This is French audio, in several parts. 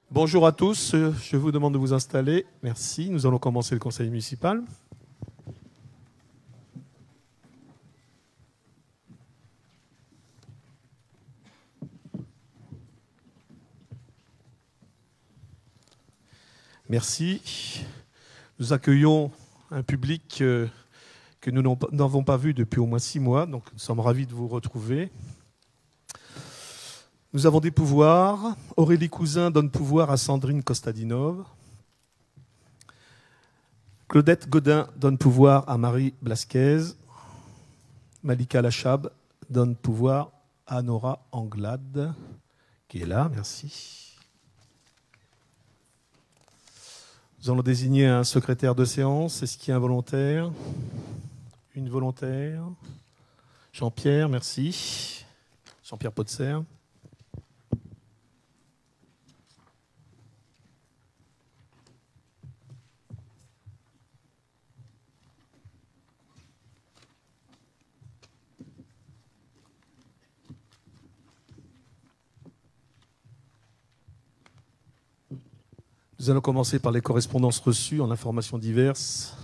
Bonjour à tous, je vous demande de vous installer. Merci, nous allons commencer le conseil municipal. Merci. Nous accueillons un public que nous n'avons pas vu depuis au moins 6 mois, donc nous sommes ravis de vous retrouver. Nous avons des pouvoirs. Aurélie Cousin donne pouvoir à Sandrine Kostadinov. Claudette Godin donne pouvoir à Marie Blasquez. Malika Lachab donne pouvoir à Nora Anglade, qui est là, merci. Nous allons désigner un secrétaire de séance. Est-ce qu'il y a un volontaire? Une volontaire? Jean-Pierre, merci. Jean-Pierre Potser. Nous allons commencer par les correspondances reçues en informations diverses.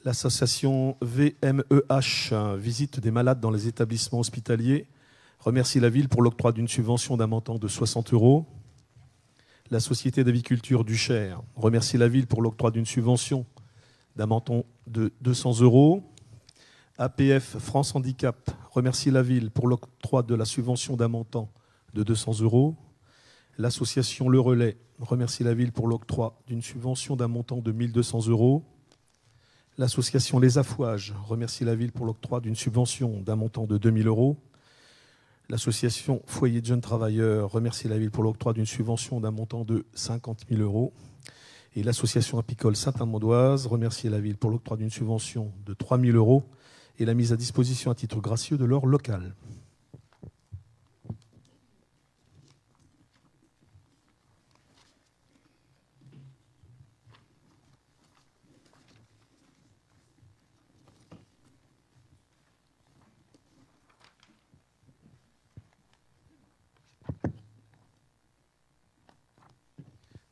L'association VMEH, visite des malades dans les établissements hospitaliers, remercie la ville pour l'octroi d'une subvention d'un montant de 60 €. La Société d'aviculture du Cher remercie la ville pour l'octroi d'une subvention d'un montant de 200 €. APF France Handicap remercie la ville pour l'octroi de la subvention d'un montant de 200 €. L'association Le Relais remercie la ville pour l'octroi d'une subvention d'un montant de 1 200 €. L'association Les Affouages remercie la ville pour l'octroi d'une subvention d'un montant de 2 000 €. L'association Foyer de jeunes travailleurs remercie la ville pour l'octroi d'une subvention d'un montant de 50 000 €. Et l'association apicole Saint-Amandoise remercie la ville pour l'octroi d'une subvention de 3 000 € et la mise à disposition à titre gracieux de leur local.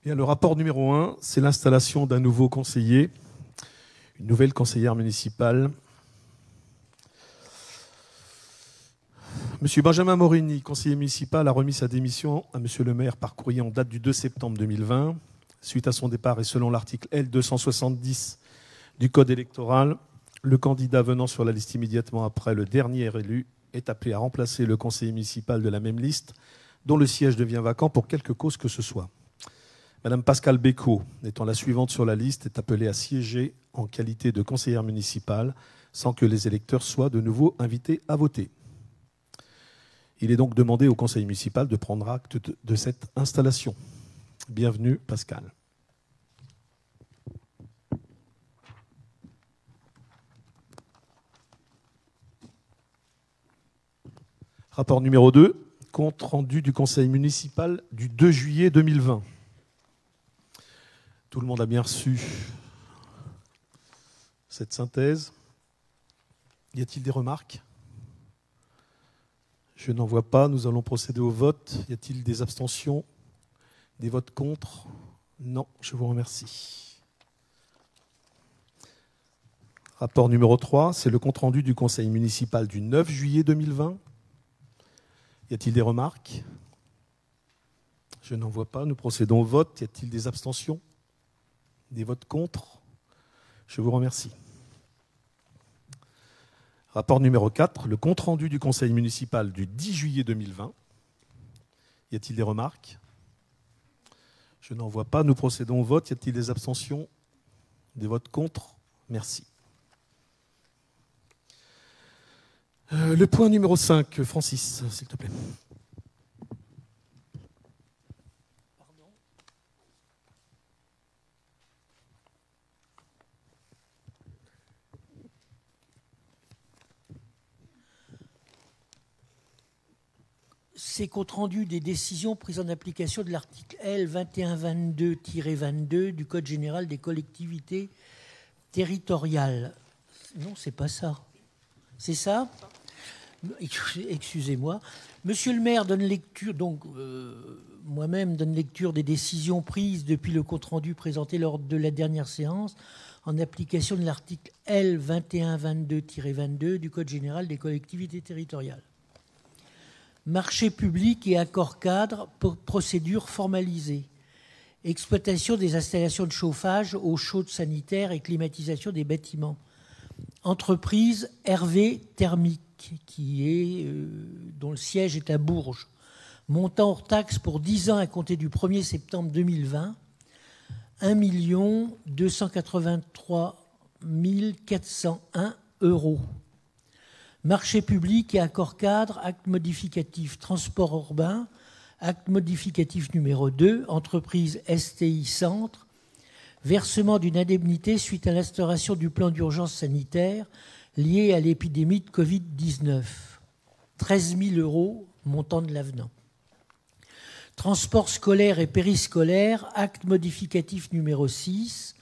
Bien, le rapport numéro 1, c'est l'installation d'un nouveau conseiller, une nouvelle conseillère municipale. Monsieur Benjamin Morini, conseiller municipal, a remis sa démission à monsieur le maire par courrier en date du 2 septembre 2020. Suite à son départ et selon l'article L270 du Code électoral, le candidat venant sur la liste immédiatement après le dernier élu est appelé à remplacer le conseiller municipal de la même liste dont le siège devient vacant pour quelque cause que ce soit. Madame Pascale Bécaud, étant la suivante sur la liste, est appelée à siéger en qualité de conseillère municipale sans que les électeurs soient de nouveau invités à voter. Il est donc demandé au conseil municipal de prendre acte de cette installation. Bienvenue, Pascale. Rapport numéro 2, compte rendu du conseil municipal du 2 juillet 2020. Tout le monde a bien reçu cette synthèse. Y a-t-il des remarques? Je n'en vois pas. Nous allons procéder au vote. Y a-t-il des abstentions? Des votes contre? Non, je vous remercie. Rapport numéro 3, c'est le compte-rendu du conseil municipal du 9 juillet 2020. Y a-t-il des remarques? Je n'en vois pas. Nous procédons au vote. Y a-t-il des abstentions? Des votes contre? Je vous remercie. Rapport numéro 4, le compte-rendu du conseil municipal du 10 juillet 2020. Y a-t-il des remarques? Je n'en vois pas. Nous procédons au vote. Y a-t-il des abstentions? Des votes contre? Merci. Le point numéro 5, Francis, s'il te plaît. C'est compte rendu des décisions prises en application de l'article L 2122-22 du Code général des collectivités territoriales. Non, c'est pas ça. C'est ça? Excusez-moi. Monsieur le maire donne lecture, donc moi-même donne lecture des décisions prises depuis le compte-rendu présenté lors de la dernière séance en application de l'article L. 2122-22 du Code général des collectivités territoriales. Marché public et accord cadre, procédure formalisée. Exploitation des installations de chauffage, eau chaude sanitaire et climatisation des bâtiments. Entreprise Hervé Thermique, dont le siège est à Bourges. Montant hors taxe pour 10 ans à compter du 1er septembre 2020, 1 283 401 €. Marché public et accord cadre, acte modificatif transport urbain, acte modificatif numéro 2, entreprise STI Centre, versement d'une indemnité suite à l'instauration du plan d'urgence sanitaire lié à l'épidémie de Covid-19. 13 000 €, montant de l'avenant. Transport scolaire et périscolaire, acte modificatif numéro 6,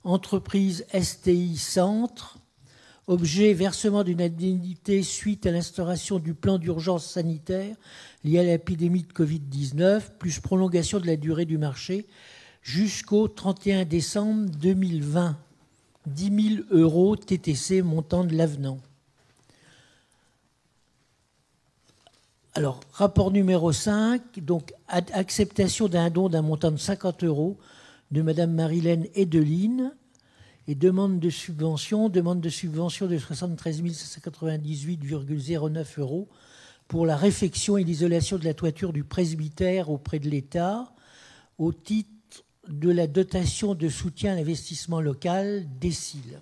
entreprise STI Centre, objet versement d'une indemnité suite à l'instauration du plan d'urgence sanitaire lié à l'épidémie de Covid-19, plus prolongation de la durée du marché jusqu'au 31 décembre 2020. 10 000 € TTC, montant de l'avenant. Alors, rapport numéro 5, donc acceptation d'un don d'un montant de 50 € de Madame Marilène Edeline et demande de subvention de 73 598,09 € pour la réfection et l'isolation de la toiture du presbytère auprès de l'État au titre de la dotation de soutien à l'investissement local DECIL.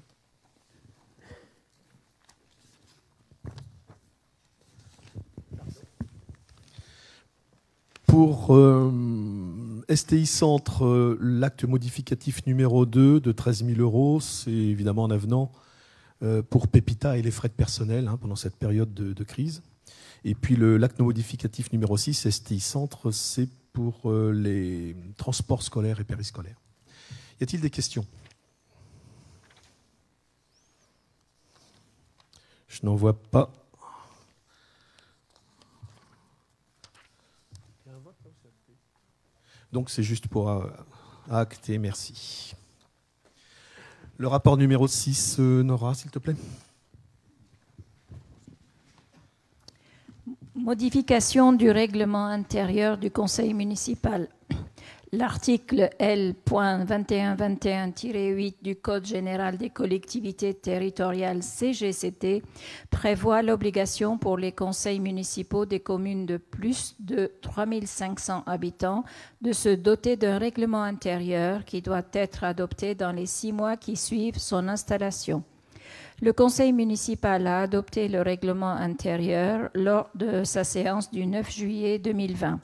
Pour STI Centre, l'acte modificatif numéro 2 de 13 000 €, c'est évidemment un avenant pour Pépita et les frais de personnel pendant cette période de crise. Et puis l'acte modificatif numéro 6, STI Centre, c'est pour les transports scolaires et périscolaires. Y a-t-il des questions? Je n'en vois pas. Donc c'est juste pour acter, merci. Le rapport numéro 6, Nora, s'il te plaît. Modification du règlement intérieur du Conseil municipal. L'article L.2121-8 du Code général des collectivités territoriales CGCT prévoit l'obligation pour les conseils municipaux des communes de plus de 3 500 habitants de se doter d'un règlement intérieur qui doit être adopté dans les 6 mois qui suivent son installation. Le conseil municipal a adopté le règlement intérieur lors de sa séance du 9 juillet 2020.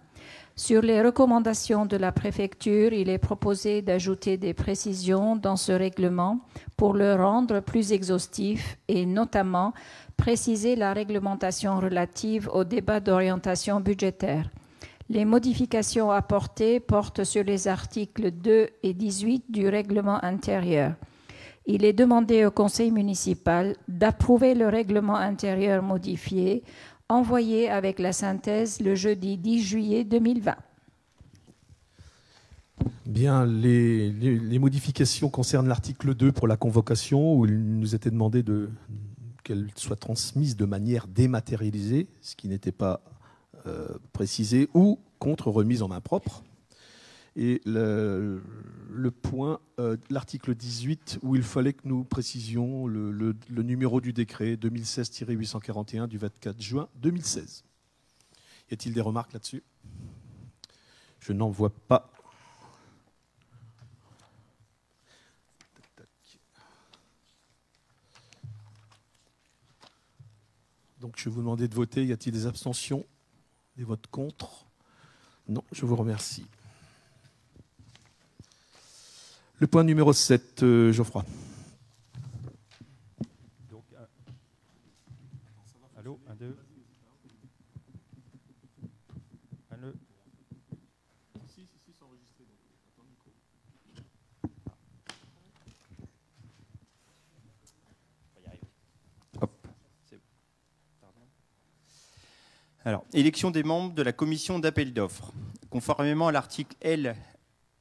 Sur les recommandations de la préfecture, il est proposé d'ajouter des précisions dans ce règlement pour le rendre plus exhaustif et notamment préciser la réglementation relative au débat d'orientation budgétaire. Les modifications apportées portent sur les articles 2 et 18 du règlement intérieur. Il est demandé au conseil municipal d'approuver le règlement intérieur modifié envoyé avec la synthèse le jeudi 10 juillet 2020. Bien, les modifications concernent l'article 2 pour la convocation, où il nous était demandé qu'elle soit transmise de manière dématérialisée, ce qui n'était pas précisé, ou contre remise en main propre. Et le point, l'article 18, où il fallait que nous précisions le numéro du décret 2016-841 du 24 juin 2016. Y a-t-il des remarques là-dessus? Je n'en vois pas. Donc je vais vous demander de voter. Y a-t-il des abstentions? Des votes contre? Non, je vous remercie. Le point numéro 7, Geoffroy. Donc, allô, 1, 2. 1, 2. Si, c'est enregistré. Attends, micro. On va y arriver. Hop. C'est bon. Pardon. Alors, élection des membres de la commission d'appel d'offres. Conformément à l'article L.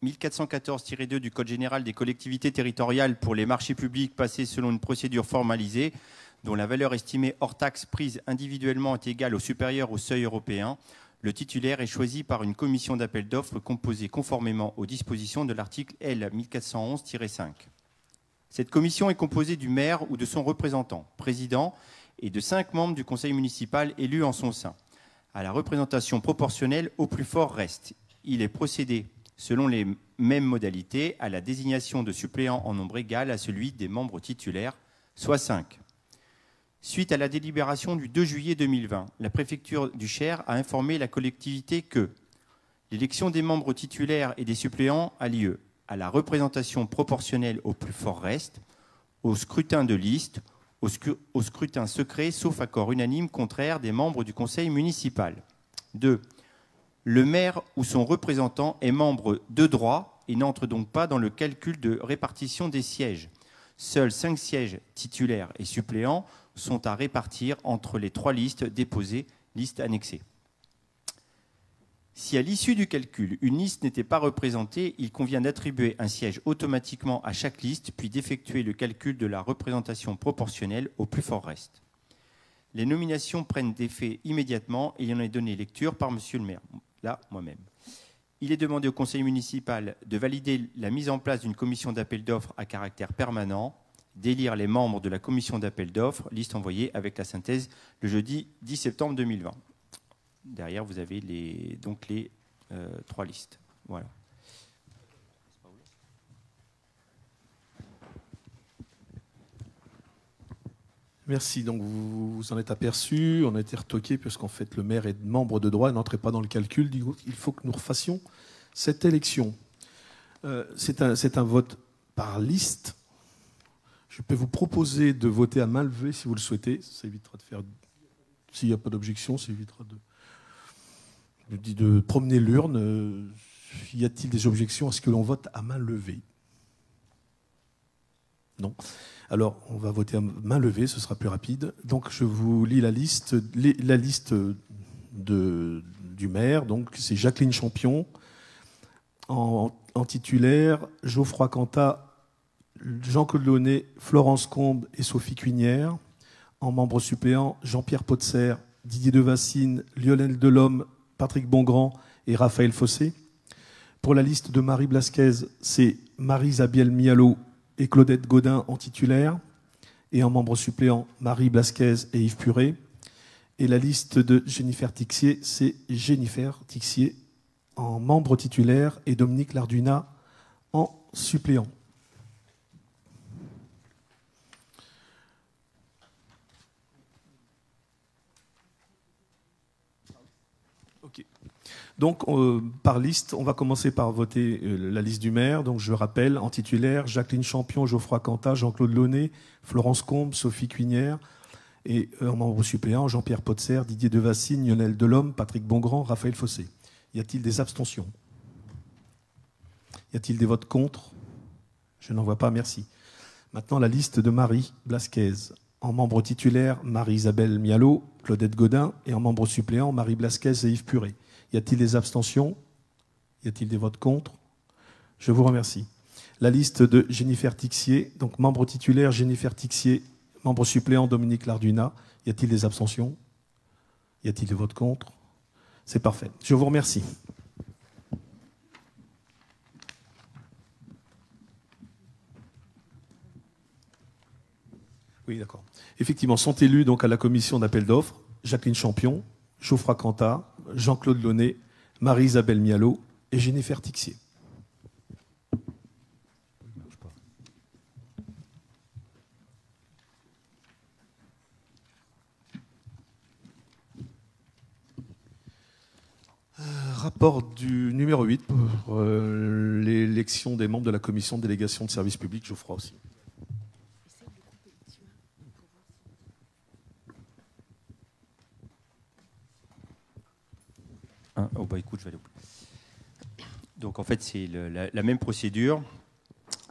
1414-2 du Code général des collectivités territoriales pour les marchés publics passés selon une procédure formalisée, dont la valeur estimée hors taxe prise individuellement est égale ou supérieure au seuil européen, le titulaire est choisi par une commission d'appel d'offres composée conformément aux dispositions de l'article L. 1411-5. Cette commission est composée du maire ou de son représentant, président, et de 5 membres du conseil municipal élus en son sein. À la représentation proportionnelle au plus fort reste. Il est procédé, selon les mêmes modalités, à la désignation de suppléants en nombre égal à celui des membres titulaires, soit 5. Suite à la délibération du 2 juillet 2020, la préfecture du Cher a informé la collectivité que l'élection des membres titulaires et des suppléants a lieu à la représentation proportionnelle au plus fort reste, au scrutin de liste, au scrutin secret, sauf accord unanime contraire des membres du conseil municipal. 2. Le maire ou son représentant est membre de droit et n'entre donc pas dans le calcul de répartition des sièges. Seuls 5 sièges titulaires et suppléants sont à répartir entre les 3 listes déposées, liste annexée. Si à l'issue du calcul, une liste n'était pas représentée, il convient d'attribuer un siège automatiquement à chaque liste, puis d'effectuer le calcul de la représentation proportionnelle au plus fort reste. Les nominations prennent effet immédiatement et il en est donné lecture par Monsieur le maire, là, moi-même. Il est demandé au conseil municipal de valider la mise en place d'une commission d'appel d'offres à caractère permanent, d'élire les membres de la commission d'appel d'offres, liste envoyée avec la synthèse le jeudi 10 septembre 2020. Derrière, vous avez les 3 listes. Voilà. Merci. Donc vous vous en êtes aperçu, on a été retoqué puisqu'en fait le maire est membre de droit et n'entrait pas dans le calcul. Il faut que nous refassions cette élection. C'est un vote par liste. Je peux vous proposer de voter à main levée si vous le souhaitez. Ça évitera de faire... S'il n'y a pas d'objection, ça évitera de promener l'urne. Y a-t-il des objections à ce que l'on vote à main levée? Non. Alors, on va voter à main levée, ce sera plus rapide. Donc, je vous lis la liste du maire. Donc, c'est Jacqueline Champion. En titulaire, Geoffroy Cantat, Jean-Claude Launay, Florence Combe et Sophie Cuinière. En membres suppléants, Jean-Pierre Potser, Didier Devassine, Lionel Delhomme, Patrick Bongrand et Raphaël Fossé. Pour la liste de Marie Blasquez, c'est Marie-Isabelle Mialot et Claudette Godin en titulaire. Et en membres suppléants, Marie Blasquez et Yves Puré. Et la liste de Jennifer Tixier, c'est Jennifer Tixier en membre titulaire et Dominique Larduna en suppléant. Donc, par liste, on va commencer par voter la liste du maire. Donc, je rappelle, en titulaire, Jacqueline Champion, Geoffroy Cantat, Jean-Claude Launay, Florence Combe, Sophie Cuinière. Et en membre suppléant, Jean-Pierre Potser, Didier Devassine, Lionel Delhomme, Patrick Bongrand, Raphaël Fossé. Y a-t-il des abstentions? Y a-t-il des votes contre? Je n'en vois pas, merci. Maintenant, la liste de Marie Blasquez. En membre titulaire, Marie-Isabelle Mialot, Claudette Godin. Et en membre suppléant, Marie Blasquez et Yves Puré. Y a-t-il des abstentions? Y a-t-il des votes contre? Je vous remercie. La liste de Jennifer Tixier, donc membre titulaire Jennifer Tixier, membre suppléant Dominique Larduna. Y a-t-il des abstentions? Y a-t-il des votes contre? C'est parfait. Je vous remercie. Oui, d'accord. Effectivement, sont élus donc à la commission d'appel d'offres Jacqueline Champion, Geoffroy Cantat, Jean-Claude Launay, Marie-Isabelle Mialot et Jennifer Tixier. Rapport du numéro 8 pour l'élection des membres de la commission de délégation de services publics, Geoffroy aussi. Oh bah écoute, je vais aller au bout. Donc en fait, c'est la même procédure.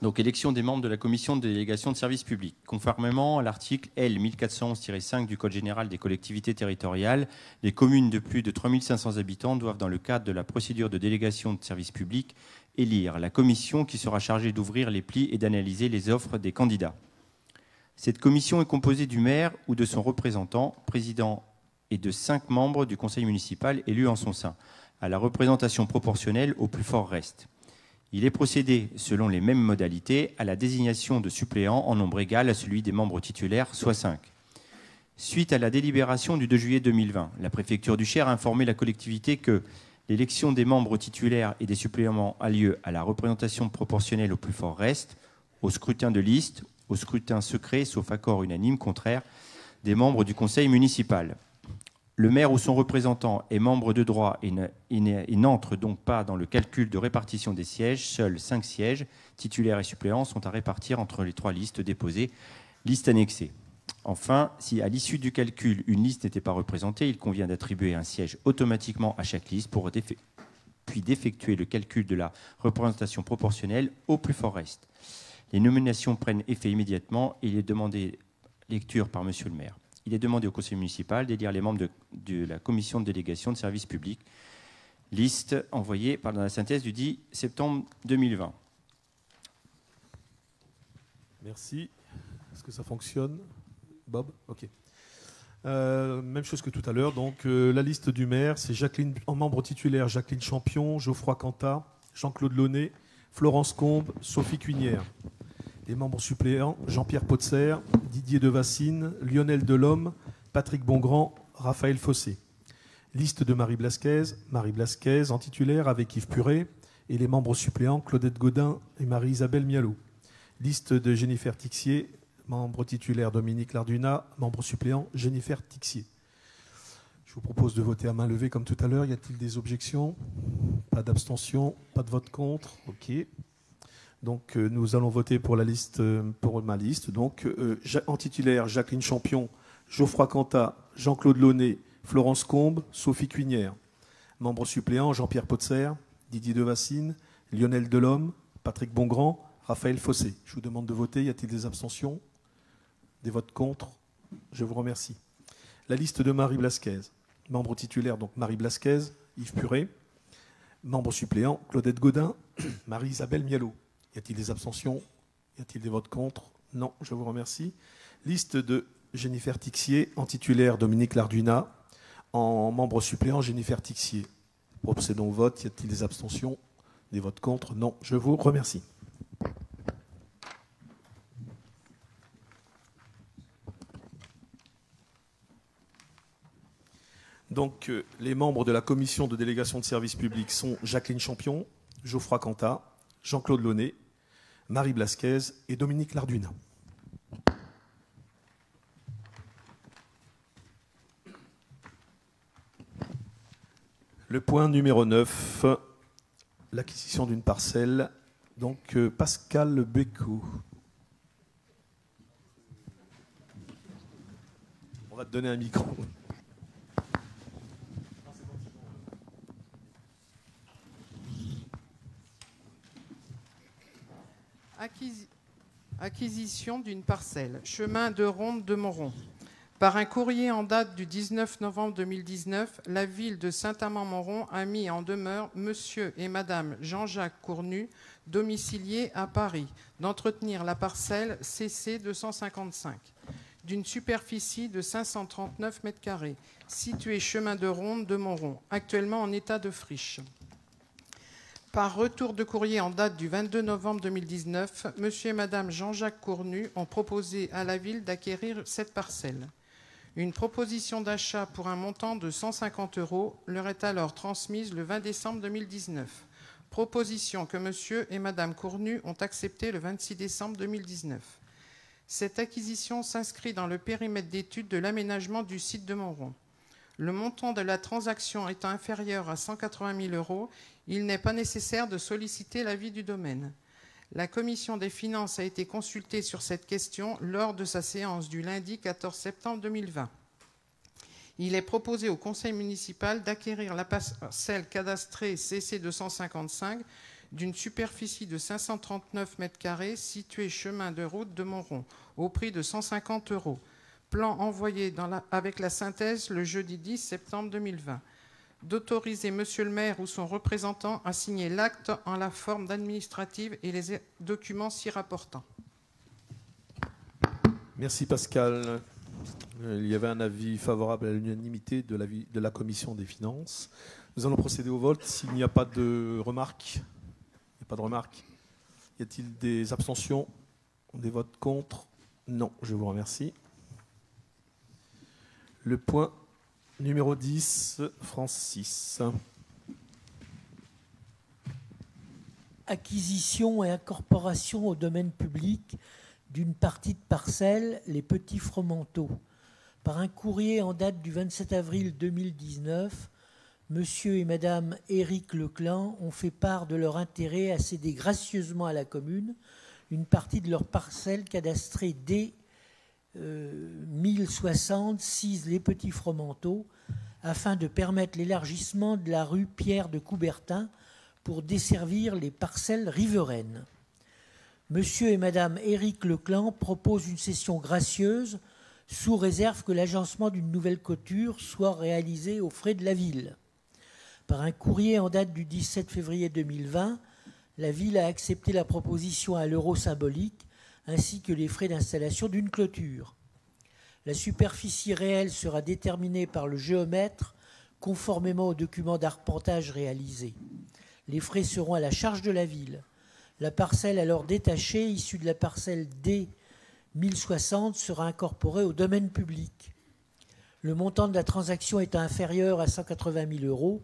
Donc, élection des membres de la commission de délégation de services publics. Conformément à l'article L 1411-5 du Code général des collectivités territoriales, les communes de plus de 3500 habitants doivent, dans le cadre de la procédure de délégation de services publics, élire la commission qui sera chargée d'ouvrir les plis et d'analyser les offres des candidats. Cette commission est composée du maire ou de son représentant, président, et de 5 membres du conseil municipal élus en son sein, à la représentation proportionnelle au plus fort reste. Il est procédé, selon les mêmes modalités, à la désignation de suppléants en nombre égal à celui des membres titulaires, soit 5. Suite à la délibération du 2 juillet 2020, la préfecture du Cher a informé la collectivité que l'élection des membres titulaires et des suppléants a lieu à la représentation proportionnelle au plus fort reste, au scrutin de liste, au scrutin secret, sauf accord unanime contraire des membres du conseil municipal. Le maire ou son représentant est membre de droit et n'entre donc pas dans le calcul de répartition des sièges. Seuls 5 sièges, titulaires et suppléants, sont à répartir entre les 3 listes déposées, liste annexée. Enfin, si à l'issue du calcul, une liste n'était pas représentée, il convient d'attribuer un siège automatiquement à chaque liste puis d'effectuer le calcul de la représentation proportionnelle au plus fort reste. Les nominations prennent effet immédiatement et il est demandé lecture par Monsieur le maire. Il est demandé au conseil municipal d'élire les membres de la commission de délégation de services publics. Liste envoyée par la synthèse du 10 septembre 2020. Merci. Est-ce que ça fonctionne, Bob? Ok. Même chose que tout à l'heure. Donc, la liste du maire, c'est Jacqueline, en membre titulaire, Jacqueline Champion, Geoffroy Cantat, Jean-Claude Launay, Florence Combe, Sophie Cuinière. Les membres suppléants, Jean-Pierre Potser, Didier Devassine, Lionel Delhomme, Patrick Bongrand, Raphaël Fossé. Liste de Marie Blasquez en titulaire avec Yves Puret et les membres suppléants Claudette Gaudin et Marie-Isabelle Mialot. Liste de Jennifer Tixier, membre titulaire Dominique Larduna, membre suppléant Jennifer Tixier. Je vous propose de voter à main levée comme tout à l'heure. Y a-t-il des objections? Pas d'abstention, pas de vote contre. Ok. Donc nous allons voter pour la liste, pour ma liste. Donc en titulaire, Jacqueline Champion, Geoffroy Cantat, Jean-Claude Launay, Florence Combe, Sophie Cuinière. Membres suppléants, Jean-Pierre Potser, Didier Devassine, Lionel Delhomme, Patrick Bongrand, Raphaël Fossé. Je vous demande de voter. Y a-t-il des abstentions? Des votes contre? Je vous remercie. La liste de Marie Blasquez. Membre titulaire, donc Marie Blasquez, Yves Puret. Membre suppléant, Claudette Gaudin, Marie-Isabelle Mialot. Y a-t-il des abstentions? Y a-t-il des votes contre? Non, je vous remercie. Liste de Jennifer Tixier, en titulaire Dominique Larduna, en membre suppléant Jennifer Tixier. Procédons au vote. Y a-t-il des abstentions? Des votes contre? Non, je vous remercie. Donc, les membres de la commission de délégation de services publics sont Jacqueline Champion, Geoffroy Cantat, Jean-Claude Launay, Marie Blasquez et Dominique Larduna. Le point numéro 9, l'acquisition d'une parcelle. Donc, Pascal Bécaud. On va te donner un micro. Acquisition d'une parcelle, chemin de Ronde de Moron. Par un courrier en date du 19 novembre 2019, la ville de Saint-Amand-Moron a mis en demeure monsieur et madame Jean-Jacques Cournu, domiciliés à Paris, d'entretenir la parcelle CC 255, d'une superficie de 539 m², située chemin de Ronde de Moron, actuellement en état de friche. Par retour de courrier en date du 22 novembre 2019, M. et Mme Jean-Jacques Cournu ont proposé à la ville d'acquérir cette parcelle. Une proposition d'achat pour un montant de 150 € leur est alors transmise le 20 décembre 2019. Proposition que M. et Mme Cournu ont acceptée le 26 décembre 2019. Cette acquisition s'inscrit dans le périmètre d'étude de l'aménagement du site de Moron. Le montant de la transaction étant inférieur à 180 000 €, il n'est pas nécessaire de solliciter l'avis du domaine. La commission des finances a été consultée sur cette question lors de sa séance du lundi 14 septembre 2020. Il est proposé au conseil municipal d'acquérir la parcelle cadastrée CC 255 d'une superficie de 539 m² située chemin de route de Montrond, au prix de 150 €. Plan envoyé avec la synthèse le jeudi 10 septembre 2020. D'autoriser Monsieur le maire ou son représentant à signer l'acte en la forme d'administrative et les documents s'y rapportant. Merci Pascal. Il y avait un avis favorable à l'unanimité de la commission des finances. Nous allons procéder au vote. S'il n'y a pas de remarques, y a-t-il des abstentions? Des votes contre? Non, je vous remercie. Le point numéro 10, Francis. Acquisition et incorporation au domaine public d'une partie de parcelle, les Petits Fromenteaux. Par un courrier en date du 27 avril 2019, Monsieur et Madame Éric Leclan ont fait part de leur intérêt à céder gracieusement à la commune une partie de leur parcelle cadastrée D 1060 6 les Petits Fromenteaux afin de permettre l'élargissement de la rue Pierre de Coubertin pour desservir les parcelles riveraines. Monsieur et Madame Éric Leclan proposent une cession gracieuse sous réserve que l'agencement d'une nouvelle clôture soit réalisé aux frais de la ville. Par un courrier en date du 17 février 2020, la ville a accepté la proposition à l'euro symbolique ainsi que les frais d'installation d'une clôture. La superficie réelle sera déterminée par le géomètre conformément aux documents d'arpentage réalisés. Les frais seront à la charge de la ville. La parcelle alors détachée, issue de la parcelle D 1060, sera incorporée au domaine public. Le montant de la transaction étant inférieur à 180 000 €,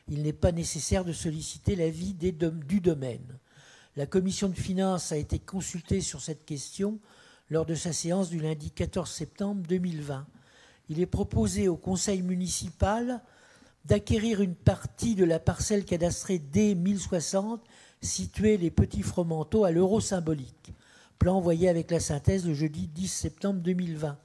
il n'est pas nécessaire de solliciter l'avis du domaine. La commission de finances a été consultée sur cette question lors de sa séance du lundi 14 septembre 2020. Il est proposé au conseil municipal d'acquérir une partie de la parcelle cadastrée D 1060 située les Petits Fromenteaux à l'euro symbolique. Plan envoyé avec la synthèse le jeudi 10 septembre 2020.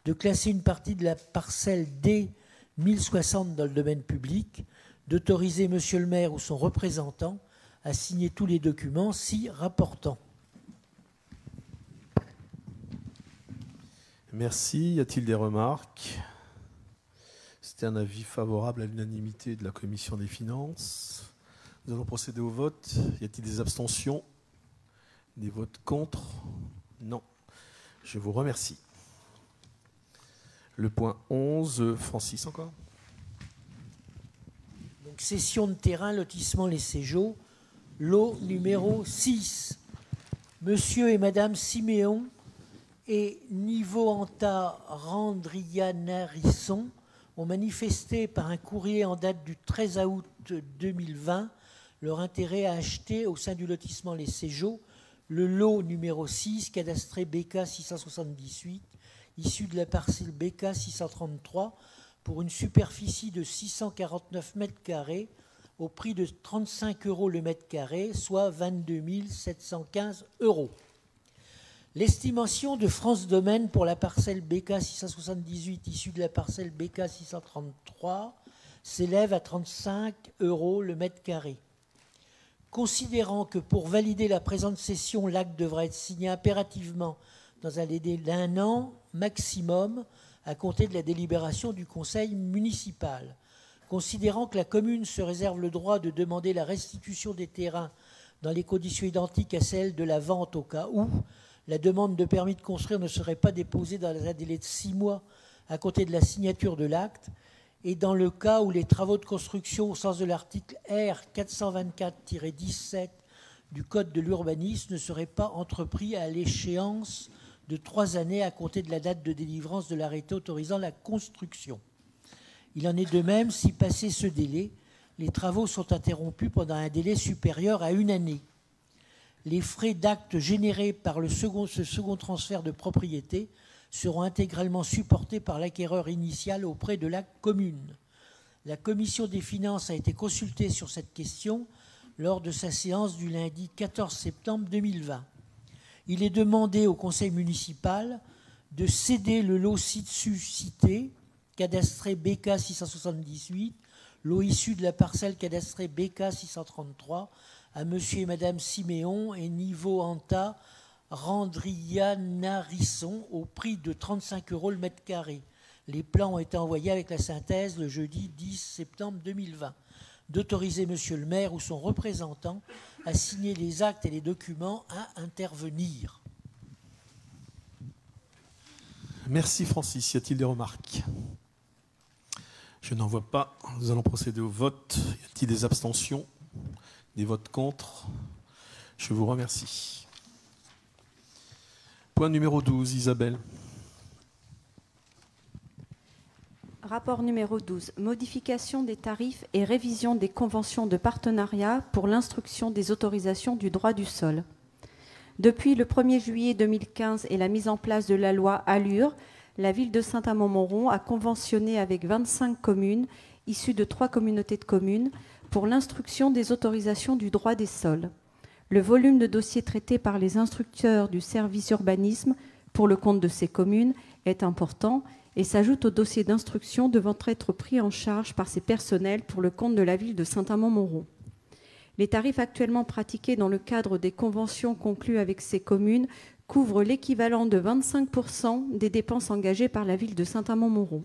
De classer une partie de la parcelle D 1060 dans le domaine public, d'autoriser Monsieur le maire ou son représentant à signer tous les documents s'y rapportant. Merci. Y a-t-il des remarques? C'était un avis favorable à l'unanimité de la commission des finances. Nous allons procéder au vote. Y a-t-il des abstentions? Des votes contre? Non. Je vous remercie. Le point 11, Francis encore. Donc, cession de terrain, lotissement Les Cégeaux, lot numéro 6. Monsieur et Madame Siméon et Nivoanta Randrianarisson ont manifesté par un courrier en date du 13 août 2020 leur intérêt à acheter au sein du lotissement Les Cégeaux le lot numéro 6, cadastré BK 678, issu de la parcelle BK 633, pour une superficie de 649 m² au prix de 35 € le mètre carré, soit 22 715 €. L'estimation de France Domaine pour la parcelle BK 678 issue de la parcelle BK 633 s'élève à 35 € le mètre carré. Considérant que pour valider la présente cession, l'acte devra être signé impérativement dans un délai d'1 an maximum à compter de la délibération du conseil municipal. Considérant que la commune se réserve le droit de demander la restitution des terrains dans les conditions identiques à celles de la vente au cas où la demande de permis de construire ne serait pas déposée dans un délai de 6 mois à compter de la signature de l'acte, et dans le cas où les travaux de construction au sens de l'article R 424-17 du Code de l'urbanisme ne seraient pas entrepris à l'échéance de 3 années à compter de la date de délivrance de l'arrêté autorisant la construction. Il en est de même si, passé ce délai, les travaux sont interrompus pendant un délai supérieur à 1 année. Les frais d'acte générés par ce second transfert de propriété seront intégralement supportés par l'acquéreur initial auprès de la commune. La commission des finances a été consultée sur cette question lors de sa séance du lundi 14 septembre 2020. Il est demandé au conseil municipal de céder le lot cité, cadastré BK 678, lot issu de la parcelle cadastrée BK 633, à Monsieur et Madame Siméon et Nivo Anta Randrianarisson au prix de 35 € le mètre carré. Les plans ont été envoyés avec la synthèse le jeudi 10 septembre 2020. D'autoriser Monsieur le maire ou son représentant à signer les actes et les documents à intervenir. Merci Francis. Y a-t-il des remarques? Je n'en vois pas. Nous allons procéder au vote. Y a-t-il des abstentions? Des votes contre? Je vous remercie. Point numéro 12, Isabelle. Rapport numéro 12. Modification des tarifs et révision des conventions de partenariat pour l'instruction des autorisations du droit du sol. Depuis le 1er juillet 2015 et la mise en place de la loi ALUR, la ville de Saint-Amand-Montrond a conventionné avec 25 communes issues de 3 communautés de communes pour l'instruction des autorisations du droit des sols. Le volume de dossiers traités par les instructeurs du service urbanisme pour le compte de ces communes est important et s'ajoute aux dossiers d'instruction devant être pris en charge par ces personnels pour le compte de la ville de Saint-Amand-Montrond. Les tarifs actuellement pratiqués dans le cadre des conventions conclues avec ces communes couvrent l'équivalent de 25% des dépenses engagées par la ville de Saint-Amand-Montrond.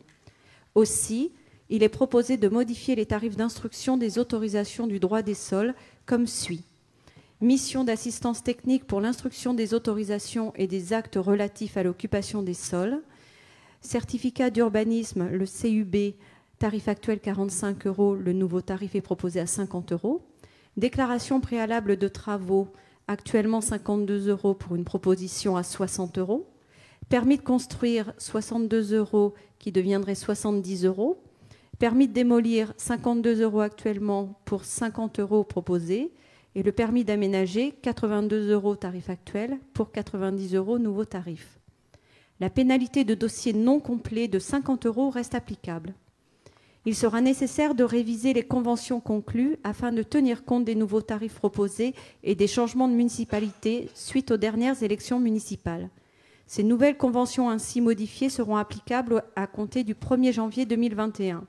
Aussi, il est proposé de modifier les tarifs d'instruction des autorisations du droit des sols comme suit. Mission d'assistance technique pour l'instruction des autorisations et des actes relatifs à l'occupation des sols. Certificat d'urbanisme, le CUB, tarif actuel 45 €, le nouveau tarif est proposé à 50 €. Déclaration préalable de travaux, actuellement 52 € pour une proposition à 60 €. Permis de construire, 62 € qui deviendrait 70 €. Permis de démolir, 52 € actuellement pour 50 € proposé. Et le permis d'aménager, 82 € tarif actuel pour 90 € nouveau tarif. La pénalité de dossier non complet de 50 € reste applicable. Il sera nécessaire de réviser les conventions conclues afin de tenir compte des nouveaux tarifs proposés et des changements de municipalité suite aux dernières élections municipales. Ces nouvelles conventions ainsi modifiées seront applicables à compter du 1er janvier 2021.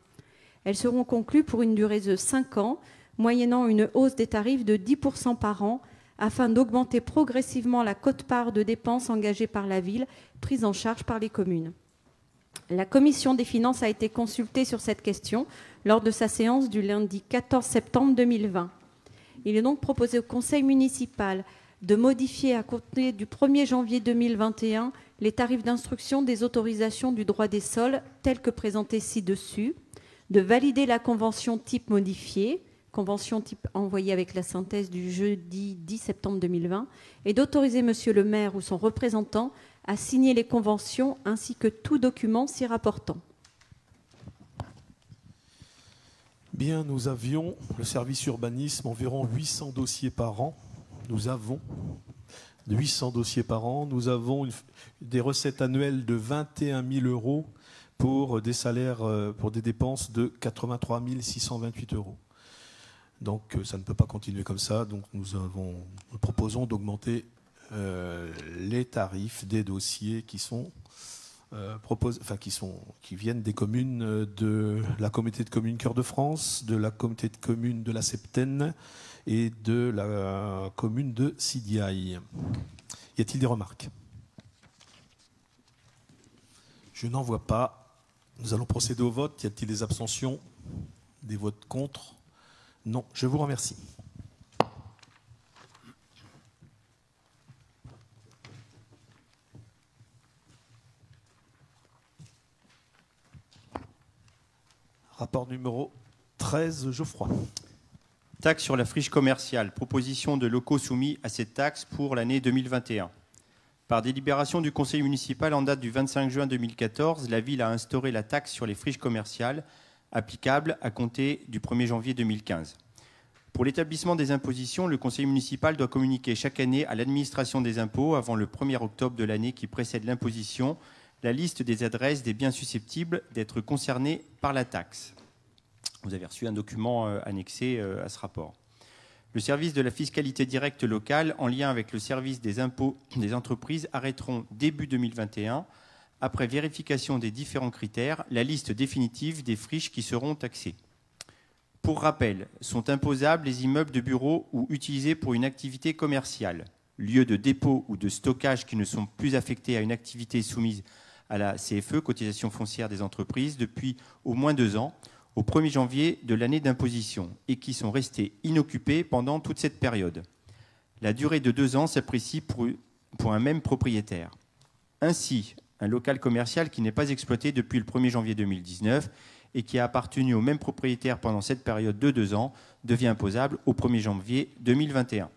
Elles seront conclues pour une durée de 5 ans, moyennant une hausse des tarifs de 10% par an, afin d'augmenter progressivement la quote-part de dépenses engagées par la ville, prise en charge par les communes. La Commission des finances a été consultée sur cette question lors de sa séance du lundi 14 septembre 2020. Il est donc proposé au Conseil municipal de modifier à compter du 1er janvier 2021 les tarifs d'instruction des autorisations du droit des sols tels que présentés ci-dessus, de valider la convention type modifiée, convention type envoyée avec la synthèse du jeudi 10 septembre 2020, et d'autoriser Monsieur le maire ou son représentant à signer les conventions ainsi que tout document s'y rapportant. Bien, nous avions, le service urbanisme, environ 800 dossiers par an. Nous avons 800 dossiers par an. Nous avons des recettes annuelles de 21 000 € pour des salaires, pour des dépenses de 83 628 €. Donc ça ne peut pas continuer comme ça. Donc nous proposons d'augmenter les tarifs des dossiers qui viennent des communes de la communauté de communes Cœur de France, de la communauté de communes de la Septaine et de la commune de Sidiailles. Y a-t-il des remarques? Je n'en vois pas. Nous allons procéder au vote. Y a-t-il des abstentions? Des votes contre? Non, je vous remercie. Rapport numéro 13, Geoffroy. Taxe sur la friche commerciale. Proposition de locaux soumis à cette taxe pour l'année 2021. Par délibération du conseil municipal en date du 25 juin 2014, la ville a instauré la taxe sur les friches commerciales applicable à compter du 1er janvier 2015. Pour l'établissement des impositions, le conseil municipal doit communiquer chaque année à l'administration des impôts, avant le 1er octobre de l'année qui précède l'imposition, la liste des adresses des biens susceptibles d'être concernés par la taxe. Vous avez reçu un document annexé à ce rapport. Le service de la fiscalité directe locale, en lien avec le service des impôts des entreprises, arrêteront début 2021, après vérification des différents critères, la liste définitive des friches qui seront taxées. Pour rappel, sont imposables les immeubles de bureaux ou utilisés pour une activité commerciale, lieux de dépôt ou de stockage qui ne sont plus affectés à une activité soumise à la CFE, cotisation foncière des entreprises, depuis au moins 2 ans, au 1er janvier de l'année d'imposition, et qui sont restés inoccupés pendant toute cette période. La durée de 2 ans s'apprécie pour un même propriétaire. Ainsi, un local commercial qui n'est pas exploité depuis le 1er janvier 2019 et qui a appartenu au même propriétaire pendant cette période de 2 ans devient imposable au 1er janvier 2021.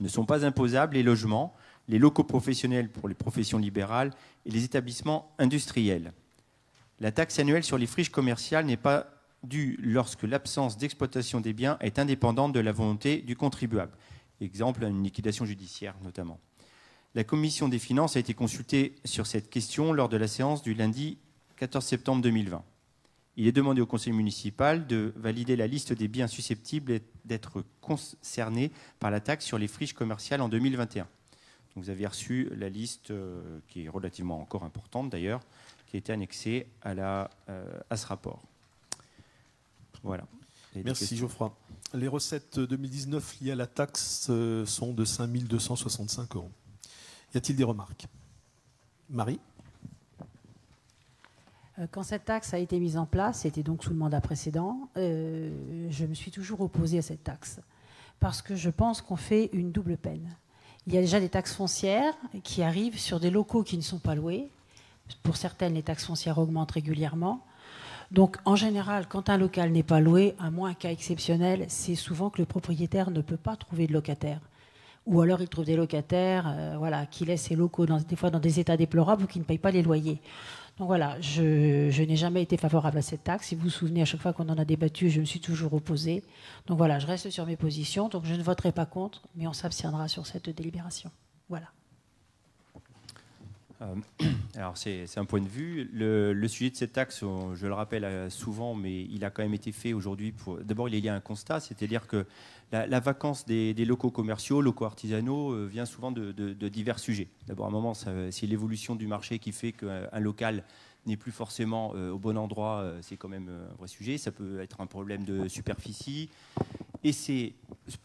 Ne sont pas imposables les logements, les locaux professionnels pour les professions libérales et les établissements industriels. La taxe annuelle sur les friches commerciales n'est pas due lorsque l'absence d'exploitation des biens est indépendante de la volonté du contribuable. Exemple, une liquidation judiciaire notamment. La commission des finances a été consultée sur cette question lors de la séance du lundi 14 septembre 2020. Il est demandé au conseil municipal de valider la liste des biens susceptibles d'être concernés par la taxe sur les friches commerciales en 2021. Donc vous avez reçu la liste, qui est relativement encore importante d'ailleurs, qui a été annexée à ce rapport. Voilà. Merci Geoffroy. Les recettes 2019 liées à la taxe sont de 5 265 €. Y a-t-il des remarques? Marie? Quand cette taxe a été mise en place, c'était donc sous le mandat précédent, je me suis toujours opposée à cette taxe parce que je pense qu'on fait une double peine. Il y a déjà des taxes foncières qui arrivent sur des locaux qui ne sont pas loués. Pour certaines, les taxes foncières augmentent régulièrement. Donc, en général, quand un local n'est pas loué, à moins un cas exceptionnel, c'est souvent que le propriétaire ne peut pas trouver de locataire. Ou alors il trouve des locataires qui laissent ces locaux des fois dans des états déplorables ou qui ne payent pas les loyers. Donc voilà, je n'ai jamais été favorable à cette taxe. Si vous vous souvenez, à chaque fois qu'on en a débattu, je me suis toujours opposée. Donc voilà, je reste sur mes positions. Donc je ne voterai pas contre, mais on s'abstiendra sur cette délibération. Voilà. Alors c'est un point de vue. Le sujet de cette taxe, je le rappelle souvent, mais il a quand même été fait aujourd'hui. D'abord, il y a un constat, c'est-à-dire que la vacance des locaux commerciaux, locaux artisanaux, vient souvent de divers sujets. D'abord, à un moment, c'est l'évolution du marché qui fait qu'un local n'est plus forcément au bon endroit. C'est quand même un vrai sujet. Ça peut être un problème de superficie. Et c'est,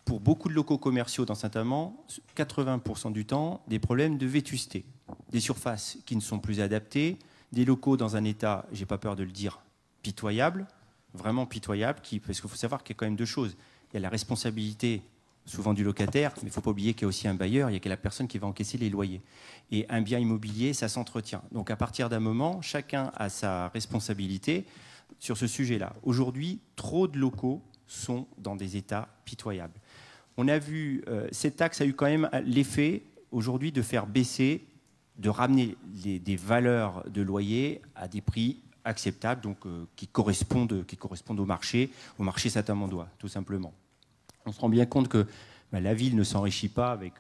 pour beaucoup de locaux commerciaux dans Saint-Amand, 80% du temps, des problèmes de vétusté. Des surfaces qui ne sont plus adaptées, des locaux dans un état, j'ai pas peur de le dire, pitoyable, vraiment pitoyable, parce qu'il faut savoir qu'il y a quand même 2 choses. Il y a la responsabilité souvent du locataire, mais il ne faut pas oublier qu'il y a aussi un bailleur, il y a que la personne qui va encaisser les loyers. Et un bien immobilier, ça s'entretient. Donc à partir d'un moment, chacun a sa responsabilité sur ce sujet-là. Aujourd'hui, trop de locaux sont dans des états pitoyables. On a vu, cette taxe a eu quand même l'effet aujourd'hui de faire baisser, de ramener des valeurs de loyer à des prix acceptables, donc qui correspondent au marché saint-amandois, tout simplement. On se rend bien compte que la ville ne s'enrichit pas avec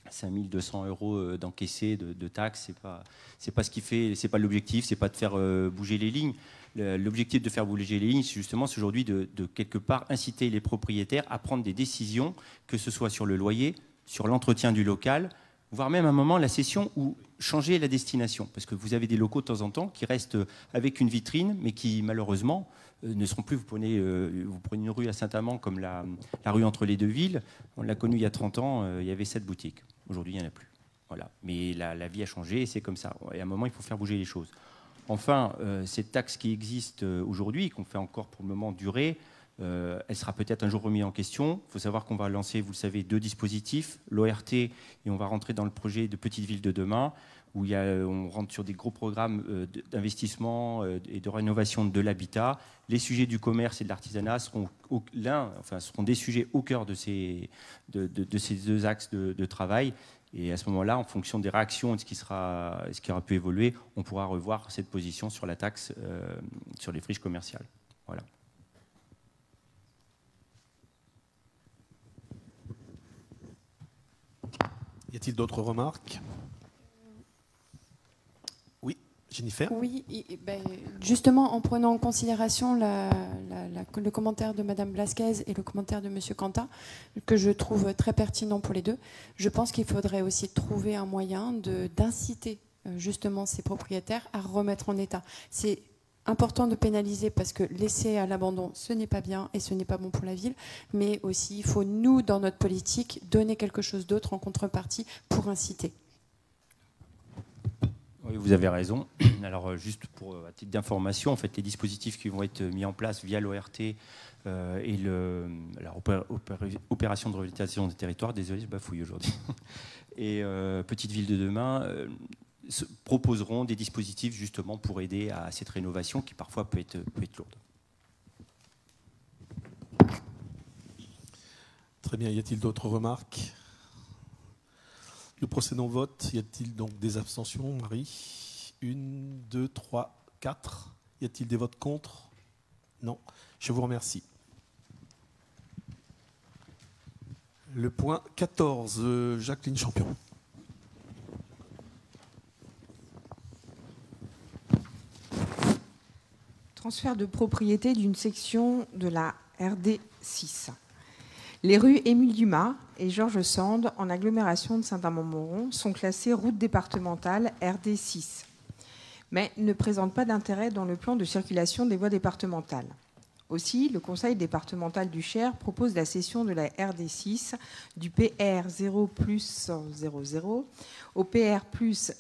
5 200 € d'encaissés de taxes. C'est pas ce qui fait, c'est pas l'objectif, c'est pas de faire bouger les lignes. L'objectif de faire bouger les lignes, c'est justement aujourd'hui de quelque part inciter les propriétaires à prendre des décisions, que ce soit sur le loyer, sur l'entretien du local, voire même à un moment la cession ou changer la destination. Parce que vous avez des locaux de temps en temps qui restent avec une vitrine, mais qui malheureusement ne seront plus. Vous prenez une rue à Saint-Amand comme la rue entre les 2 villes. On l'a connue il y a 30 ans, il y avait 7 boutiques. Aujourd'hui, il n'y en a plus. Voilà. Mais la vie a changé et c'est comme ça. Et à un moment, il faut faire bouger les choses. Enfin, cette taxe qui existe aujourd'hui, qu'on fait encore pour le moment durer, elle sera peut-être un jour remise en question. Il faut savoir qu'on va lancer, vous le savez, 2 dispositifs, l'ORT, et on va rentrer dans le projet de Petite Ville de demain, où on rentre sur des gros programmes d'investissement et de rénovation de l'habitat. Les sujets du commerce et de l'artisanat seront des sujets au cœur de ces 2 axes de travail. Et à ce moment-là, en fonction des réactions et de ce qui aura pu évoluer, on pourra revoir cette position sur la taxe sur les friches commerciales. Voilà. Y a-t-il d'autres remarques? Oui, Jennifer? Oui, justement, en prenant en considération le commentaire de Mme Blasquez et le commentaire de M. Quentin, que je trouve très pertinent pour les 2, je pense qu'il faudrait aussi trouver un moyen d'inciter justement ces propriétaires à remettre en état. C'est important de pénaliser parce que laisser à l'abandon, ce n'est pas bien et ce n'est pas bon pour la ville. Mais aussi, il faut, nous, dans notre politique, donner quelque chose d'autre en contrepartie pour inciter. Oui, vous avez raison. Alors, juste pour, à titre d'information, en fait, les dispositifs qui vont être mis en place via l'ORT et opération de revitalisation des territoires, désolé, je bafouille aujourd'hui, et Petite Ville de demain, proposeront des dispositifs justement pour aider à cette rénovation qui parfois peut être lourde. Très bien, y a-t-il d'autres remarques? Nous procédons au vote. Y a-t-il donc des abstentions, Marie? 1, 2, 3, 4. Y a-t-il des votes contre? Non. Je vous remercie. Le point 14, Jacqueline Champion. Transfert de propriété d'une section de la RD 6. Les rues Émile Dumas et Georges Sand, en agglomération de Saint-Amand-Montrond, sont classées route départementale RD 6, mais ne présentent pas d'intérêt dans le plan de circulation des voies départementales. Aussi, le Conseil départemental du Cher propose la cession de la RD 6 du PR 0+00 au PR plus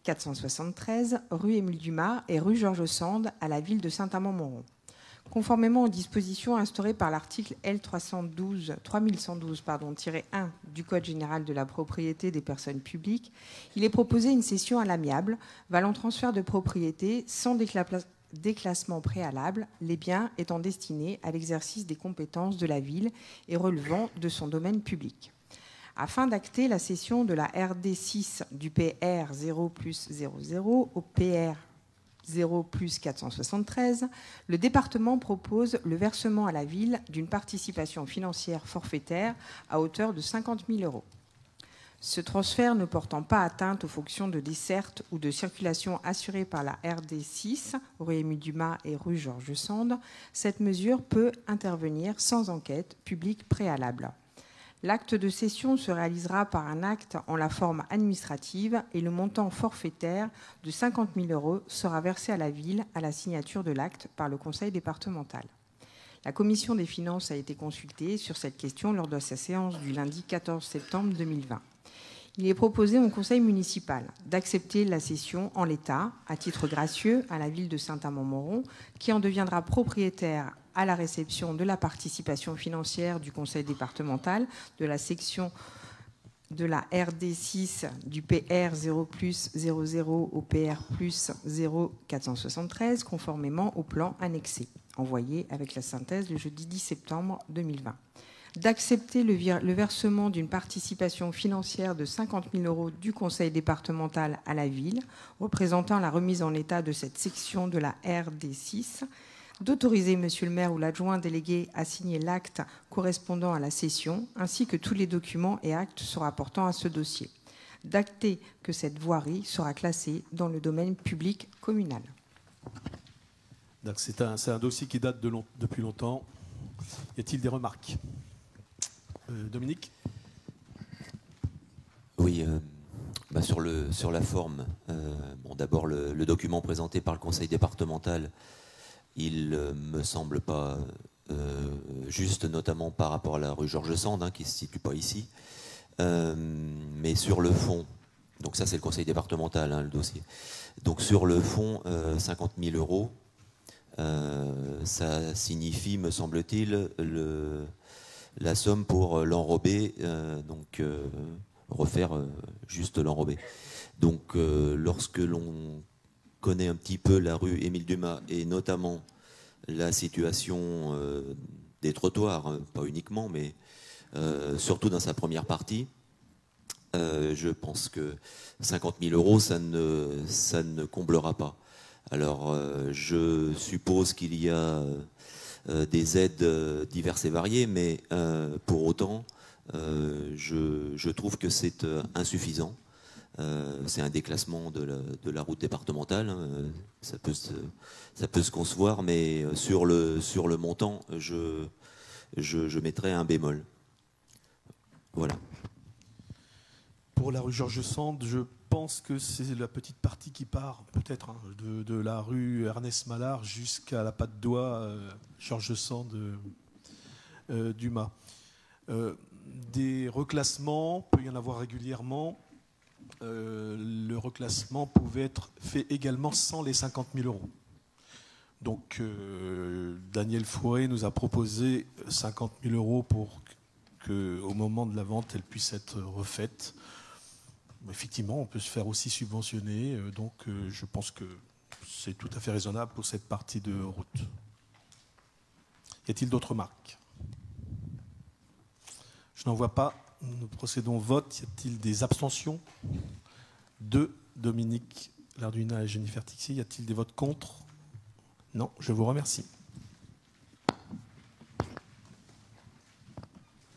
0473, rue Émile Dumas et rue Georges Sand à la ville de Saint-Amand-Montrond. Conformément aux dispositions instaurées par l'article L3112-1 du Code général de la propriété des personnes publiques, il est proposé une cession à l'amiable, valant transfert de propriété sans déclassement préalable, les biens étant destinés à l'exercice des compétences de la ville et relevant de son domaine public. Afin d'acter la cession de la RD 6 du PR 0+00 au PR 0+473, le département propose le versement à la ville d'une participation financière forfaitaire à hauteur de 50 000 €. Ce transfert ne portant pas atteinte aux fonctions de desserte ou de circulation assurées par la RD 6, rue Émile Dumas et rue Georges Sand, cette mesure peut intervenir sans enquête publique préalable. L'acte de cession se réalisera par un acte en la forme administrative et le montant forfaitaire de 50 000 € sera versé à la ville à la signature de l'acte par le conseil départemental. La commission des finances a été consultée sur cette question lors de sa séance du lundi 14 septembre 2020. Il est proposé au conseil municipal d'accepter la cession en l'état, à titre gracieux, à la ville de Saint-Amand-Montrond, qui en deviendra propriétaire à la réception de la participation financière du conseil départemental de la section de la RD 6 du PR 0+00 au PR plus 0473, conformément au plan annexé, envoyé avec la synthèse le jeudi 10 septembre 2020. D'accepter le versement d'une participation financière de 50 000 € du conseil départemental à la ville, représentant la remise en état de cette section de la RD 6, d'autoriser monsieur le maire ou l'adjoint délégué à signer l'acte correspondant à la cession, ainsi que tous les documents et actes se rapportant à ce dossier. D'acter que cette voirie sera classée dans le domaine public communal. C'est un dossier qui date depuis longtemps. Y a-t-il des remarques? Dominique? Oui, sur la forme, d'abord le document présenté par le conseil départemental, il me semble pas juste, notamment par rapport à la rue Georges Sand, qui ne se situe pas ici. Mais sur le fond, donc ça c'est le conseil départemental, le dossier. Donc sur le fond, 50 000 €, ça signifie, me semble-t-il, la somme pour l'enrober, refaire juste l'enrober. Donc lorsque l'on connaît un petit peu la rue Émile Dumas et notamment la situation des trottoirs, pas uniquement, mais surtout dans sa première partie, je pense que 50 000 €, ça ne comblera pas. Alors je suppose qu'il y a des aides diverses et variées, mais pour autant, je trouve que c'est insuffisant. C'est un déclassement de la route départementale, ça peut se concevoir, mais sur le montant, je mettrais un bémol. Voilà. Pour la rue Georges Sand, je pense que c'est la petite partie qui part, peut-être, hein, de la rue Ernest Mallard jusqu'à la patte d'oie Georges Sand Dumas. Des reclassements, peut y en avoir régulièrement. Le reclassement pouvait être fait également sans les 50 000 euros. Donc Daniel Fouret nous a proposé 50 000 euros pour qu'au moment de la vente, elle puisse être refaite. Effectivement, on peut se faire aussi subventionner, donc je pense que c'est tout à fait raisonnable pour cette partie de route. Y a-t-il d'autres remarques? Je n'en vois pas. Nous procédons au vote. Y a-t-il des abstentions? 2. Dominique Larduna et Jennifer Tixier. Y a-t-il des votes contre? Non, je vous remercie.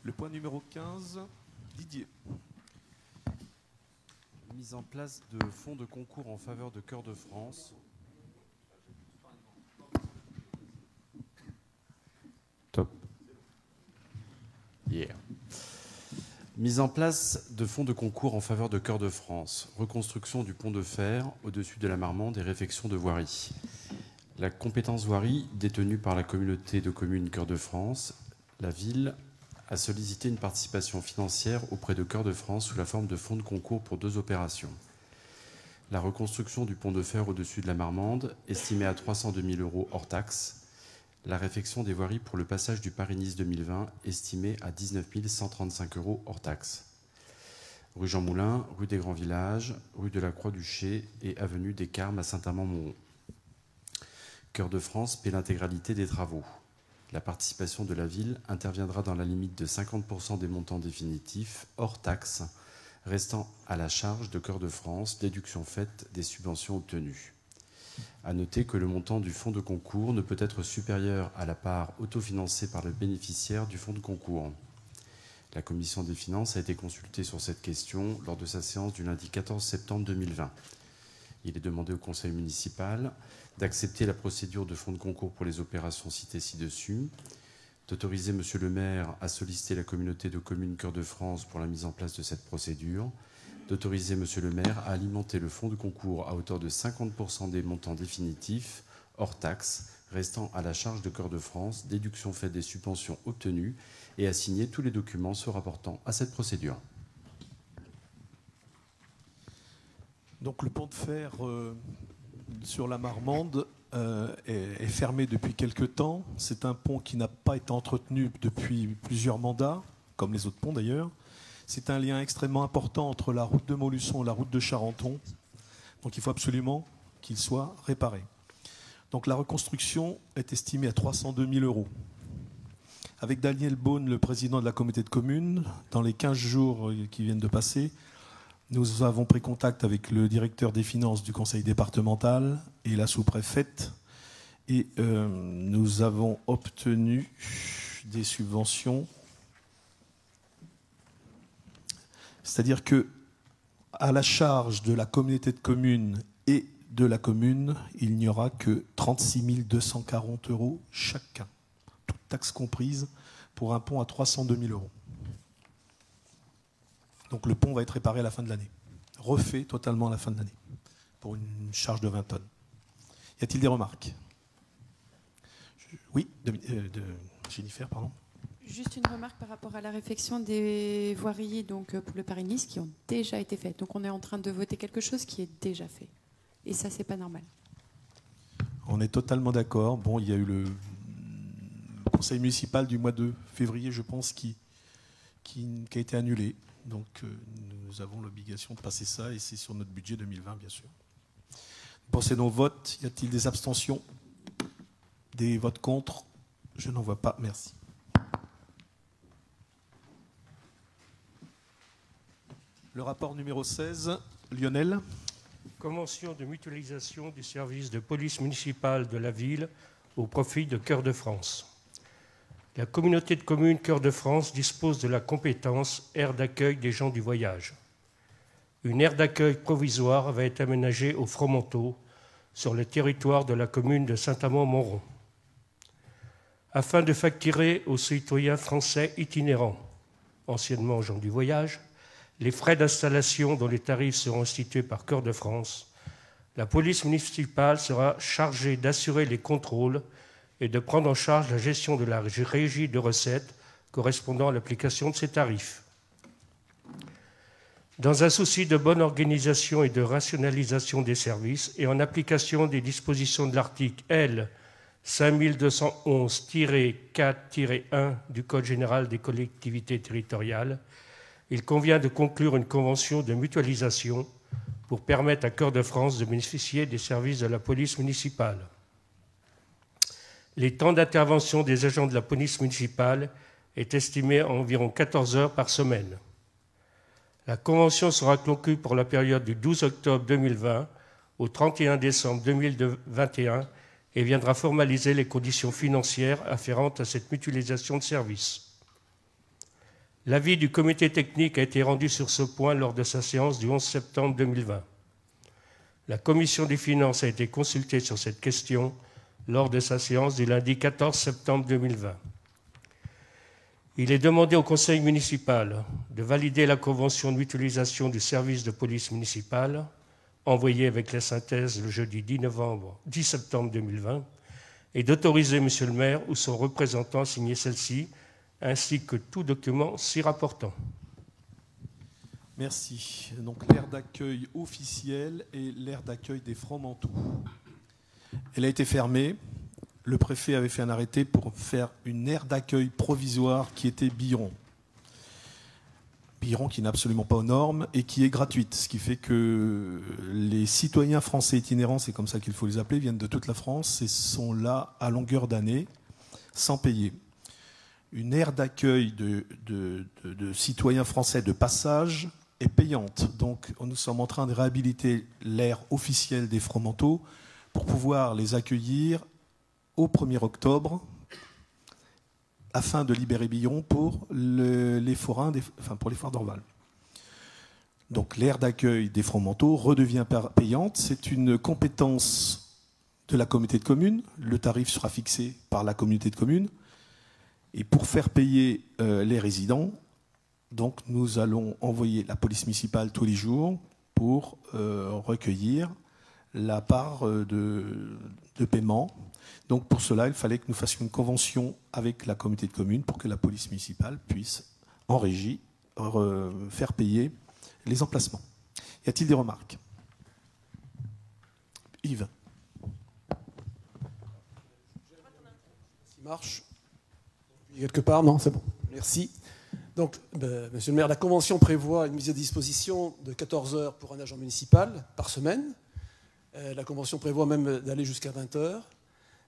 Le point numéro 15, Didier. Mise en place de fonds de concours en faveur de Cœur de France. Top. Yeah. Mise en place de fonds de concours en faveur de Cœur de France. Reconstruction du pont de fer au-dessus de la Marmande et réfection de voirie. La compétence voirie détenue par la communauté de communes Cœur de France, la ville a sollicité une participation financière auprès de Cœur de France sous la forme de fonds de concours pour 2 opérations. La reconstruction du pont de fer au-dessus de la Marmande, estimée à 302 000 euros hors taxes. La réfection des voiries pour le passage du Paris-Nice 2020, estimée à 19 135 euros hors taxes. Rue Jean Moulin, rue des Grands Villages, rue de la Croix-du-Chet et avenue des Carmes à Saint-Amand-Montrond. Cœur de France paie l'intégralité des travaux. La participation de la ville interviendra dans la limite de 50% des montants définitifs, hors taxes, restant à la charge de Cœur de France, déduction faite des subventions obtenues. À noter que le montant du fonds de concours ne peut être supérieur à la part autofinancée par le bénéficiaire du fonds de concours. La commission des finances a été consultée sur cette question lors de sa séance du lundi 14 septembre 2020. Il est demandé au conseil municipal d'accepter la procédure de fonds de concours pour les opérations citées ci-dessus, d'autoriser M. le maire à solliciter la communauté de communes Cœur de France pour la mise en place de cette procédure, d'autoriser M. le maire à alimenter le fonds de concours à hauteur de 50% des montants définitifs, hors taxes, restant à la charge de Cœur de France, déduction faite des subventions obtenues, et à signer tous les documents se rapportant à cette procédure. Donc le pont de fer sur la Marmande est fermé depuis quelque temps. C'est un pont qui n'a pas été entretenu depuis plusieurs mandats, comme les autres ponts d'ailleurs. C'est un lien extrêmement important entre la route de Montluçon et la route de Charenton. Donc il faut absolument qu'il soit réparé. Donc la reconstruction est estimée à 302 000 euros. Avec Daniel Beaune, le président de la communauté de communes, dans les 15 jours qui viennent de passer, nous avons pris contact avec le directeur des finances du conseil départemental et la sous-préfète. Et nous avons obtenu des subventions. C'est-à-dire que à la charge de la communauté de communes et de la commune, il n'y aura que 36 240 euros chacun, toutes taxes comprises, pour un pont à 302 000 euros. Donc le pont va être réparé à la fin de l'année, refait totalement à la fin de l'année, pour une charge de 20 tonnes. Y a-t-il des remarques? Oui, Jennifer, pardon. Juste une remarque par rapport à la réfection des voiries donc, pour le Paris-Nice qui ont déjà été faites. Donc on est en train de voter quelque chose qui est déjà fait. Et ça, c'est pas normal. On est totalement d'accord. Bon, il y a eu le conseil municipal du mois de février, je pense, qui a été annulé. Donc nous avons l'obligation de passer ça et c'est sur notre budget 2020, bien sûr. Procédons au vote. Y a-t-il des abstentions? Des votes contre? Je n'en vois pas. Merci. Le rapport numéro 16, Lionel. Convention de mutualisation du service de police municipale de la ville au profit de Cœur de France. La communauté de communes Cœur de France dispose de la compétence aire d'accueil des gens du voyage. Une aire d'accueil provisoire va être aménagée au Fromenteau, sur le territoire de la commune de Saint-Amand-Montrond. Afin de facturer aux citoyens français itinérants, anciennement gens du voyage, les frais d'installation dont les tarifs seront institués par Cœur de France, la police municipale sera chargée d'assurer les contrôles et de prendre en charge la gestion de la régie de recettes correspondant à l'application de ces tarifs. Dans un souci de bonne organisation et de rationalisation des services et en application des dispositions de l'article L. 5211-4-1 du Code général des collectivités territoriales, il convient de conclure une convention de mutualisation pour permettre à Cœur de France de bénéficier des services de la police municipale. Les temps d'intervention des agents de la police municipale est estimé à environ 14 heures par semaine. La convention sera conclue pour la période du 12 octobre 2020 au 31 décembre 2021 et viendra formaliser les conditions financières afférentes à cette mutualisation de services. L'avis du comité technique a été rendu sur ce point lors de sa séance du 11 septembre 2020. La commission des finances a été consultée sur cette question lors de sa séance du lundi 14 septembre 2020. Il est demandé au conseil municipal de valider la convention de mutualisation du service de police municipale, envoyée avec la synthèse le jeudi 10 septembre 2020, et d'autoriser M. le maire ou son représentant à signer celle-ci, ainsi que tout document s'y rapportant. Merci. Donc l'aire d'accueil officielle et l'aire d'accueil des Francs-Manteaux. Elle a été fermée. Le préfet avait fait un arrêté pour faire une aire d'accueil provisoire qui était Biron. Biron qui n'est absolument pas aux normes et qui est gratuite, ce qui fait que les citoyens français itinérants, c'est comme ça qu'il faut les appeler, viennent de toute la France et sont là à longueur d'année sans payer. Une aire d'accueil de citoyens français de passage est payante. Donc nous sommes en train de réhabiliter l'aire officielle des Francs-Manteaux pour pouvoir les accueillir au 1er octobre afin de libérer Biron pour les forains, pour les foires d'Orval. Donc l'aire d'accueil des Francs-Manteaux redevient payante. C'est une compétence de la communauté de communes. Le tarif sera fixé par la communauté de communes. Et pour faire payer les résidents, donc nous allons envoyer la police municipale tous les jours pour recueillir la part de paiement. Donc pour cela, il fallait que nous fassions une convention avec la communauté de communes pour que la police municipale puisse, en régie, faire payer les emplacements. Y a-t-il des remarques? Yves. Ça marche. Quelque part, non, c'est bon. Merci. Donc, monsieur le maire, la convention prévoit une mise à disposition de 14 heures pour un agent municipal par semaine. La convention prévoit même d'aller jusqu'à 20 heures.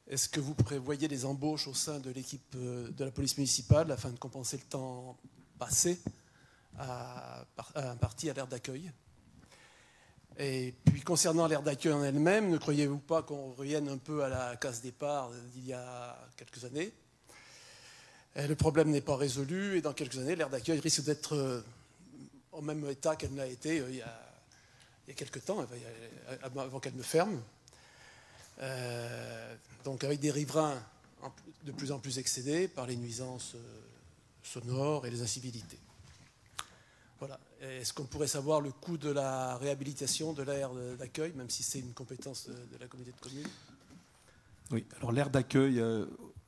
Est-ce que vous prévoyez des embauches au sein de l'équipe de la police municipale afin de compenser le temps passé à partie à l'aire d'accueil? Et puis, concernant l'aire d'accueil en elle-même, ne croyez-vous pas qu'on revienne un peu à la case départ d'il y a quelques années? Le problème n'est pas résolu et dans quelques années, l'aire d'accueil risque d'être au même état qu'elle l'a été il y a quelques temps, avant qu'elle ne ferme. Donc avec des riverains de plus en plus excédés par les nuisances sonores et les incivilités. Voilà. Est-ce qu'on pourrait savoir le coût de la réhabilitation de l'aire d'accueil, même si c'est une compétence de la communauté de communes? Oui, alors l'aire d'accueil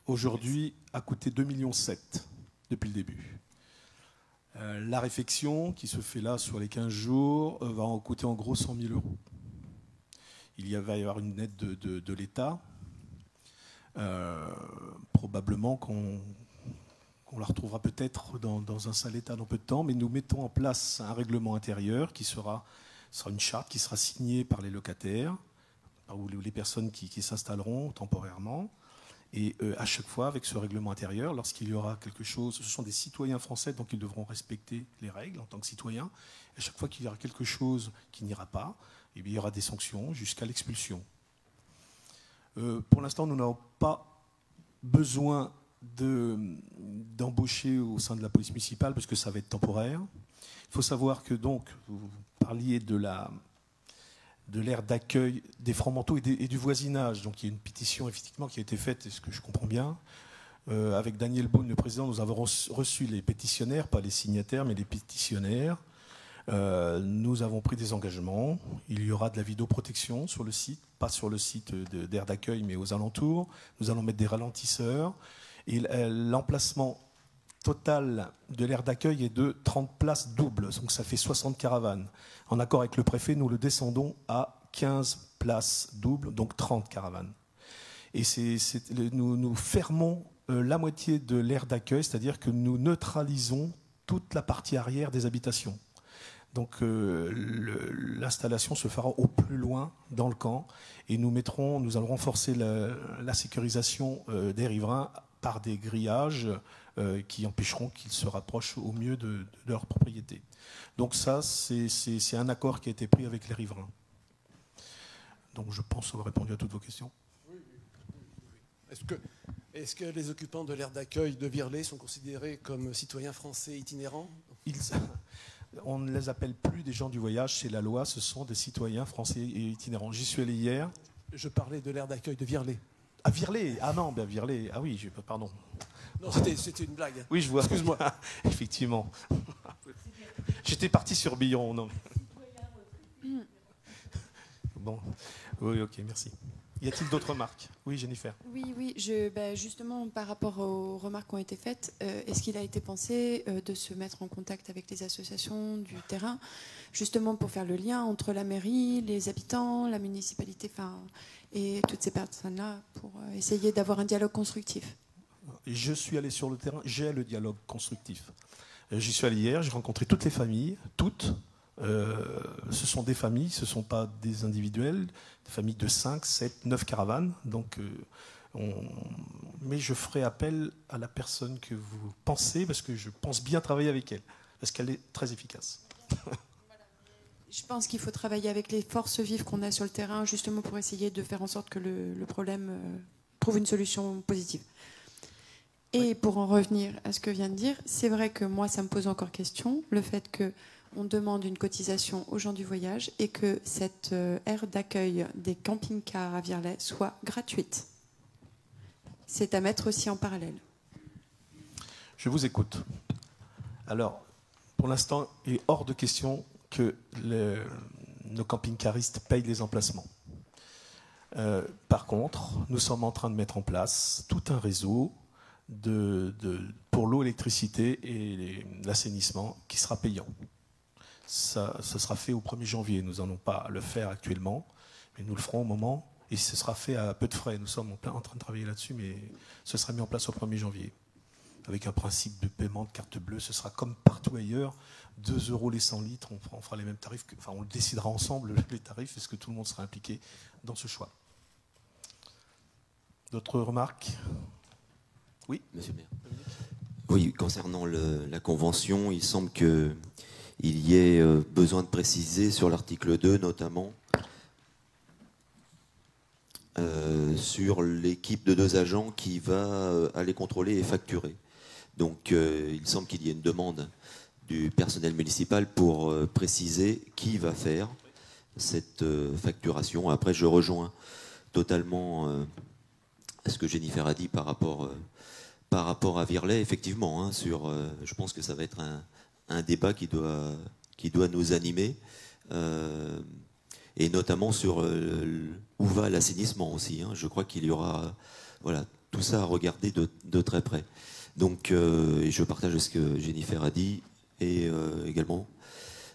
aujourd'hui a coûté 2,7 millions depuis le début. La réfection qui se fait là sur les 15 jours va en coûter en gros 100 000 euros. Va y avoir une aide de l'État. Probablement qu'on la retrouvera peut-être dans un sale état dans peu de temps, mais nous mettons en place un règlement intérieur qui sera une charte qui sera signée par les locataires ou les personnes qui s'installeront temporairement. Et à chaque fois, avec ce règlement intérieur, lorsqu'il y aura quelque chose, ce sont des citoyens français, donc ils devront respecter les règles en tant que citoyens. Et à chaque fois qu'il y aura quelque chose qui n'ira pas, eh bien, il y aura des sanctions jusqu'à l'expulsion. Pour l'instant, nous n'avons pas besoin d'embaucher au sein de la police municipale parce que ça va être temporaire. Il faut savoir que donc, vous parliez de l'aire d'accueil des Francs-Manteaux et du voisinage. Donc il y a une pétition effectivement qui a été faite, est-ce que je comprends bien, avec Daniel Beaune, le président, nous avons reçu les pétitionnaires, pas les signataires, mais les pétitionnaires, Nous avons pris des engagements. Il y aura de la vidéoprotection sur le site, pas sur le site d'aire d'accueil, mais aux alentours. Nous allons mettre des ralentisseurs. Et l'emplacement total de l'aire d'accueil est de 30 places doubles, donc ça fait 60 caravanes. En accord avec le préfet, nous le descendons à 15 places doubles, donc 30 caravanes. Et nous fermons la moitié de l'aire d'accueil, c'est-à-dire que nous neutralisons toute la partie arrière des habitations. Donc l'installation se fera au plus loin dans le camp et nous allons renforcer la sécurisation des riverains par des grillages qui empêcheront qu'ils se rapprochent au mieux de leur propriété. Donc ça, c'est un accord qui a été pris avec les riverains. Donc je pense avoir répondu à toutes vos questions. Oui. Est-ce que les occupants de l'aire d'accueil de Virlay sont considérés comme citoyens français itinérants ? On ne les appelle plus des gens du voyage, c'est la loi, ce sont des citoyens français et itinérants. J'y suis allé hier. Je parlais de l'aire d'accueil de Virlay. Ah, Virlay. Ah non, ben Virlay. Ah oui, pardon. Non, c'était une blague. Oui, je vois. Excuse-moi. Effectivement. J'étais parti sur Billon. Non. Bon. Oui, ok, merci. Y a-t-il d'autres remarques? Oui, Jennifer. Oui, justement, par rapport aux remarques qui ont été faites, est-ce qu'il a été pensé de se mettre en contact avec les associations du terrain, justement pour faire le lien entre la mairie, les habitants, la municipalité, et toutes ces personnes-là, pour essayer d'avoir un dialogue constructif? Je suis allé sur le terrain, j'ai le dialogue constructif. J'y suis allé hier, j'ai rencontré toutes les familles, toutes. Ce sont des familles, ce ne sont pas des individuels, des familles de 5, 7, 9 caravanes. Donc, mais je ferai appel à la personne que vous pensez, parce que je pense bien travailler avec elle, parce qu'elle est très efficace. Je pense qu'il faut travailler avec les forces vives qu'on a sur le terrain, justement pour essayer de faire en sorte que le problème trouve une solution positive. Et pour en revenir à ce que vient de dire, c'est vrai que moi, ça me pose encore question, le fait qu'on demande une cotisation aux gens du voyage et que cette aire d'accueil des camping-cars à Virlay soit gratuite. C'est à mettre aussi en parallèle. Je vous écoute. Alors, pour l'instant, il est hors de question que nos camping-caristes payent les emplacements. Par contre, nous sommes en train de mettre en place tout un réseau pour l'eau, l'électricité et l'assainissement qui sera payant. Ça sera fait au 1er janvier. Nous n'allons pas le faire actuellement, mais nous le ferons au moment, et ce sera fait à peu de frais. Nous sommes en train de travailler là-dessus, mais ce sera mis en place au 1er janvier. Avec un principe de paiement de carte bleue, ce sera comme partout ailleurs, 2 € les 100 litres, on fera les mêmes tarifs, on le décidera ensemble, les tarifs, est-ce que tout le monde sera impliqué dans ce choix. D'autres remarques ? Oui, monsieur le maire. Oui, concernant la convention, il semble qu'il y ait besoin de préciser sur l'article 2 notamment sur l'équipe de 2 agents qui va aller contrôler et facturer. Donc il semble qu'il y ait une demande du personnel municipal pour préciser qui va faire cette facturation. Après, je rejoins totalement ce que Jennifer a dit par rapport à Virlay, effectivement, je pense que ça va être un débat qui doit nous animer, et notamment sur où va l'assainissement aussi. Je crois qu'il y aura tout ça à regarder de très près. Donc, et je partage ce que Jennifer a dit, et également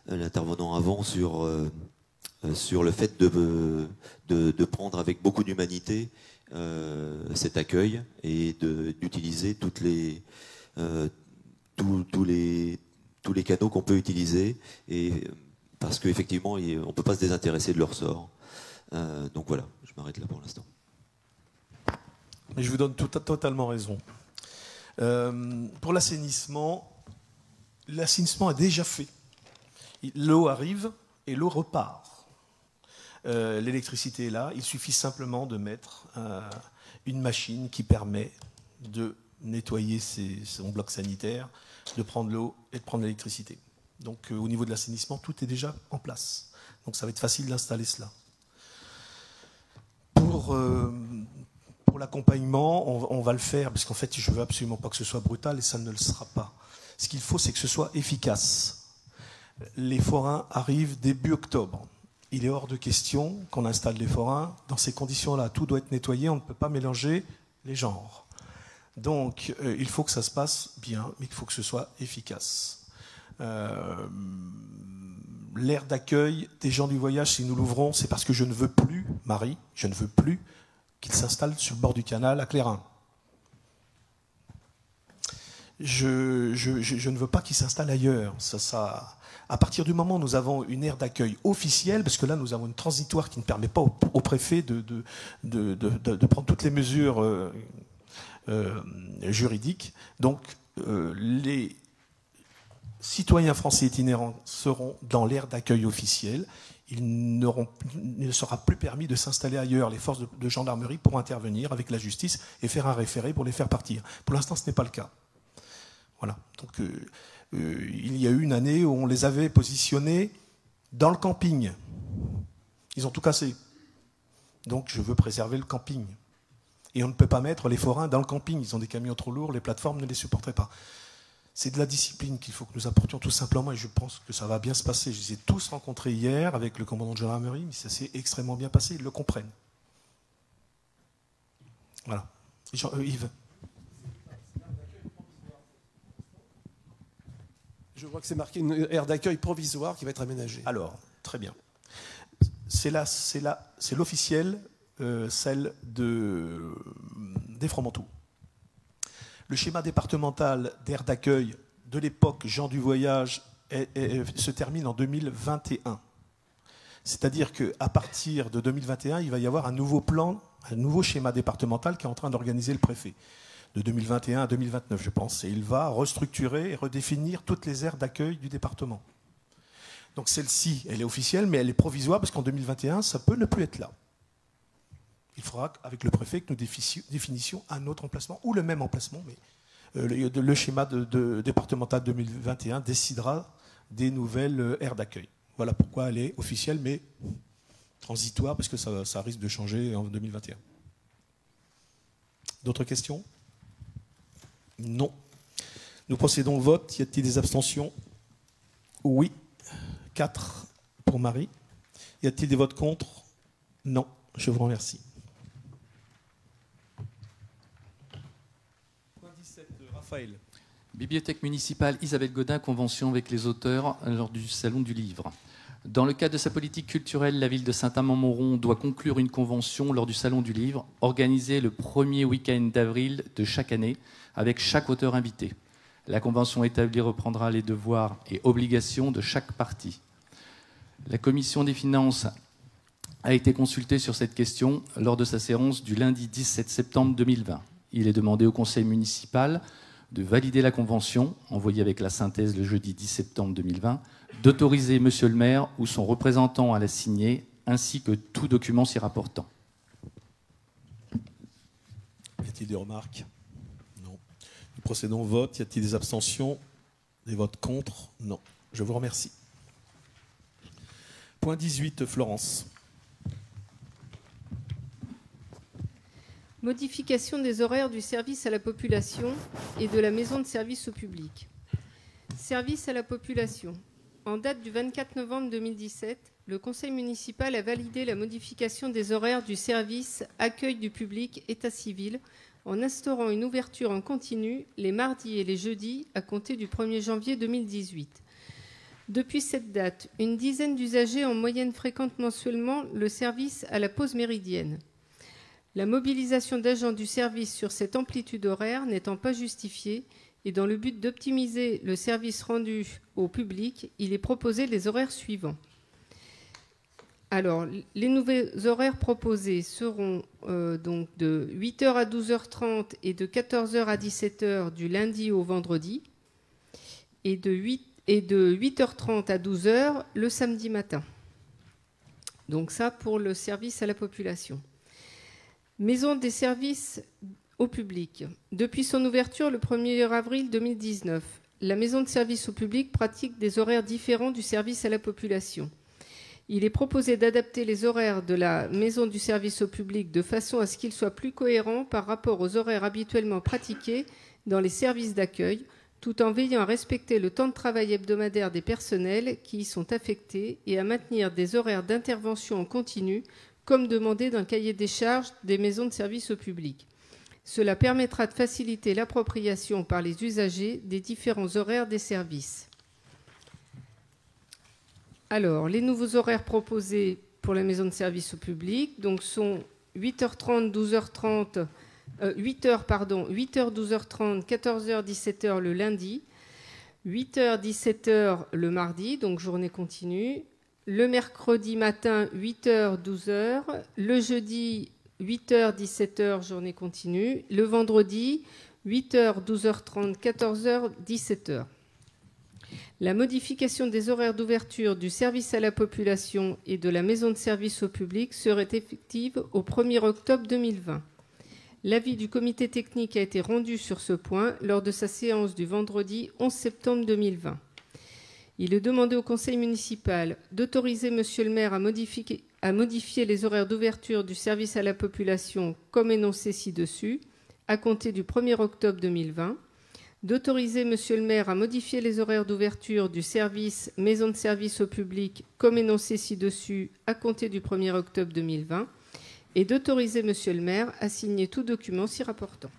l'intervenant avant sur le fait de prendre avec beaucoup d'humanité cet accueil et d'utiliser tous les canaux qu'on peut utiliser, et parce qu'effectivement on ne peut pas se désintéresser de leur sort. Donc voilà, je m'arrête là pour l'instant. Mais je vous donne totalement raison. Pour l'assainissement est déjà fait. L'eau arrive et l'eau repart. L'électricité est là, il suffit simplement de mettre une machine qui permet de nettoyer son bloc sanitaire, de prendre l'eau et de prendre l'électricité. Donc au niveau de l'assainissement, tout est déjà en place. Donc ça va être facile d'installer cela. Pour l'accompagnement, on va le faire, parce qu'en fait, je ne veux absolument pas que ce soit brutal, et ça ne le sera pas. Ce qu'il faut, c'est que ce soit efficace. Les forains arrivent début octobre. Il est hors de question qu'on installe les forains. Dans ces conditions-là, tout doit être nettoyé, on ne peut pas mélanger les genres. Donc, il faut que ça se passe bien, mais il faut que ce soit efficace. L'aire d'accueil des gens du voyage, si nous l'ouvrons, c'est parce que je ne veux plus, Marie, je ne veux plus qu'ils s'installent sur le bord du canal à Clérin. Je ne veux pas qu'ils s'installent ailleurs. À partir du moment où nous avons une aire d'accueil officielle, parce que là nous avons une transitoire qui ne permet pas au préfet de prendre toutes les mesures juridiques, donc les citoyens français itinérants seront dans l'aire d'accueil officielle. Il ne sera plus permis de s'installer ailleurs. Les forces de gendarmerie pourront intervenir avec la justice et faire un référé pour les faire partir. Pour l'instant, ce n'est pas le cas. Voilà. Donc, il y a eu une année où on les avait positionnés dans le camping. Ils ont tout cassé. Donc, je veux préserver le camping. Et on ne peut pas mettre les forains dans le camping. Ils ont des camions trop lourds, les plateformes ne les supporteraient pas. C'est de la discipline qu'il faut que nous apportions tout simplement, et je pense que ça va bien se passer. Je les ai tous rencontrés hier avec le commandant de gendarmerie, mais ça s'est extrêmement bien passé, ils le comprennent. Voilà. Yves. Je vois que c'est marqué une aire d'accueil provisoire qui va être aménagée. Alors, très bien. C'est l'officiel, celle des Fromenteaux. Le schéma départemental d'aire d'accueil de l'époque Jean du Voyage se termine en 2021. C'est-à-dire qu'à partir de 2021, il va y avoir un nouveau plan, un nouveau schéma départemental qui est en train d'organiser le préfet, de 2021 à 2029, je pense. Et il va restructurer et redéfinir toutes les aires d'accueil du département. Donc celle-ci, elle est officielle, mais elle est provisoire parce qu'en 2021, ça peut ne plus être là. Il faudra, avec le préfet, que nous définissions un autre emplacement, ou le même emplacement, mais le schéma départemental 2021 décidera des nouvelles aires d'accueil. Voilà pourquoi elle est officielle, mais transitoire, parce que ça risque de changer en 2021. D'autres questions? Non. Nous procédons au vote. Y a-t-il des abstentions? Oui. 4 pour Marie. Y a-t-il des votes contre? Non. Je vous remercie. Raphaël. Bibliothèque municipale Isabelle Godin, convention avec les auteurs lors du Salon du Livre. Dans le cadre de sa politique culturelle, la ville de Saint-Amand-Montrond doit conclure une convention lors du Salon du Livre, organisée le premier week-end d'avril de chaque année, avec chaque auteur invité. La convention établie reprendra les devoirs et obligations de chaque partie. La commission des finances a été consultée sur cette question lors de sa séance du lundi 17 septembre 2020. Il est demandé au conseil municipal de valider la convention, envoyée avec la synthèse le jeudi 10 septembre 2020, d'autoriser monsieur le maire ou son représentant à la signer, ainsi que tout document s'y rapportant. Y a-t-il des remarques? Non. Nous procédons au vote. Y a-t-il des abstentions? Des votes contre? Non. Je vous remercie. Point 18, Florence. Modification des horaires du service à la population et de la maison de service au public. Service à la population. En date du 24 novembre 2017, le conseil municipal a validé la modification des horaires du service accueil du public état civil en instaurant une ouverture en continu les mardis et les jeudis à compter du 1er janvier 2018. Depuis cette date, une dizaine d'usagers en moyenne fréquentent mensuellement le service à la pause méridienne. La mobilisation d'agents du service sur cette amplitude horaire n'étant pas justifiée et dans le but d'optimiser le service rendu au public, il est proposé les horaires suivants. Alors, les nouveaux horaires proposés seront donc de 8h à 12h30 et de 14h à 17h du lundi au vendredi et de 8h30 à 12h le samedi matin. Donc ça pour le service à la population. Maison des services au public. Depuis son ouverture le 1er avril 2019, la maison de service au public pratique des horaires différents du service à la population. Il est proposé d'adapter les horaires de la maison du service au public de façon à ce qu'ils soient plus cohérents par rapport aux horaires habituellement pratiqués dans les services d'accueil, tout en veillant à respecter le temps de travail hebdomadaire des personnels qui y sont affectés et à maintenir des horaires d'intervention en continu, comme demandé dans le cahier des charges des maisons de service au public. Cela permettra de faciliter l'appropriation par les usagers des différents horaires des services. Alors, les nouveaux horaires proposés pour la maison de service au public donc, sont 8h30, 12h30, 8h, 12h30, 14h, 17h le lundi, 8h, 17h le mardi, donc journée continue, le mercredi matin, 8h, 12h, le jeudi, 8h, 17h, journée continue, le vendredi, 8h, 12h30, 14h, 17h. La modification des horaires d'ouverture du service à la population et de la maison de service au public serait effective au 1er octobre 2020. L'avis du comité technique a été rendu sur ce point lors de sa séance du vendredi 11 septembre 2020. Il est demandé au conseil municipal d'autoriser monsieur le maire à modifier les horaires d'ouverture du service à la population comme énoncé ci-dessus, à compter du 1er octobre 2020, d'autoriser monsieur le maire à modifier les horaires d'ouverture du service maison de service au public comme énoncé ci-dessus, à compter du 1er octobre 2020, et d'autoriser monsieur le maire à signer tout document s'y rapportant.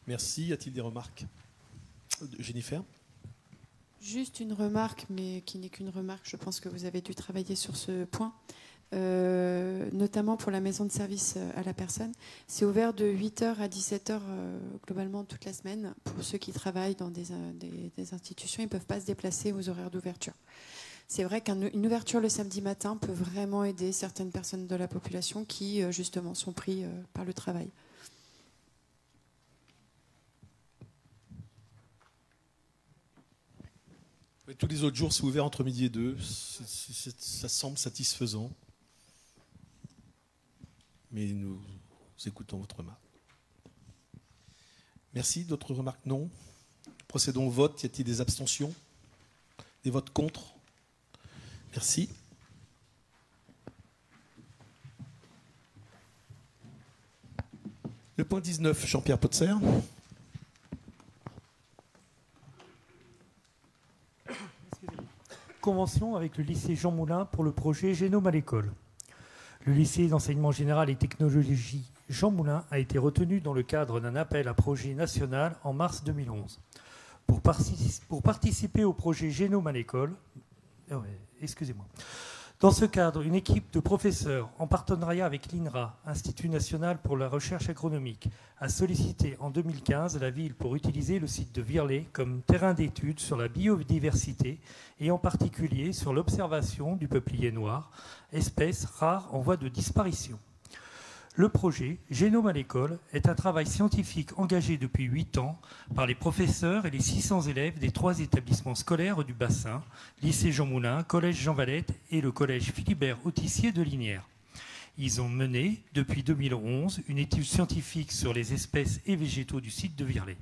Merci. Y a-t-il des remarques? Jennifer? Juste une remarque, mais qui n'est qu'une remarque. Je pense que vous avez dû travailler sur ce point, notamment pour la maison de service à la personne. C'est ouvert de 8h à 17h globalement toute la semaine. Pour ceux qui travaillent dans des institutions, ils ne peuvent pas se déplacer aux horaires d'ouverture. C'est vrai qu'une ouverture le samedi matin peut vraiment aider certaines personnes de la population qui, justement, sont pris par le travail. Tous les autres jours, c'est ouvert entre midi et 2. Ça semble satisfaisant. Mais nous écoutons votre remarque. Merci. D'autres remarques? Non. Procédons au vote. Y a-t-il des abstentions? Des votes contre? Merci. Le point 19, Jean-Pierre Potser. Convention avec le lycée Jean Moulin pour le projet Génome à l'école. Le lycée d'enseignement général et technologie Jean Moulin a été retenu dans le cadre d'un appel à projet national en mars 2011. Pour participer au projet Génome à l'école, dans ce cadre, une équipe de professeurs, en partenariat avec l'INRA, Institut national pour la recherche agronomique, a sollicité en 2015 la ville pour utiliser le site de Virlay comme terrain d'études sur la biodiversité et en particulier sur l'observation du peuplier noir, espèce rare en voie de disparition. Le projet Génome à l'école est un travail scientifique engagé depuis 8 ans par les professeurs et les 600 élèves des 3 établissements scolaires du bassin, lycée Jean Moulin, collège Jean Valette et le collège Philibert-Autissier de Lignières. Ils ont mené, depuis 2011, une étude scientifique sur les espèces et végétaux du site de Virlay.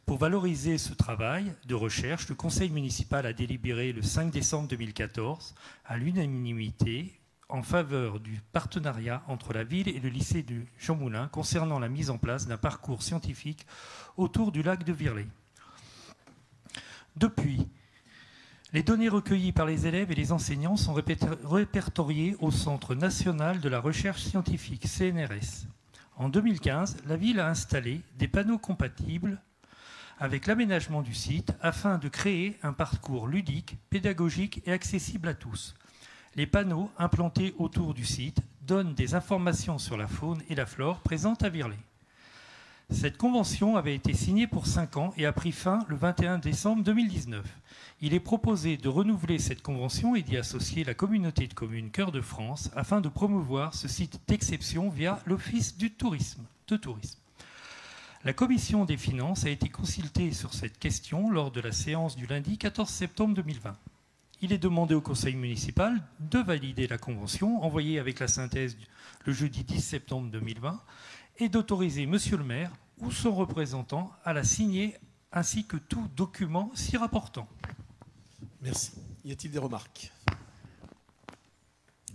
Pour valoriser ce travail de recherche, le conseil municipal a délibéré le 5 décembre 2014, à l'unanimité, en faveur du partenariat entre la ville et le lycée de Jean Moulin concernant la mise en place d'un parcours scientifique autour du lac de Virlay. Depuis, les données recueillies par les élèves et les enseignants sont répertoriées au Centre national de la recherche scientifique, CNRS. En 2015, la ville a installé des panneaux compatibles avec l'aménagement du site afin de créer un parcours ludique, pédagogique et accessible à tous. Les panneaux implantés autour du site donnent des informations sur la faune et la flore présentes à Virlay. Cette convention avait été signée pour 5 ans et a pris fin le 21 décembre 2019. Il est proposé de renouveler cette convention et d'y associer la communauté de communes Cœur de France afin de promouvoir ce site d'exception via l'Office de tourisme. La commission des finances a été consultée sur cette question lors de la séance du lundi 14 septembre 2020. Il est demandé au conseil municipal de valider la convention envoyée avec la synthèse le jeudi 10 septembre 2020 et d'autoriser monsieur le maire ou son représentant à la signer ainsi que tout document s'y rapportant. Merci. Y a-t-il des remarques?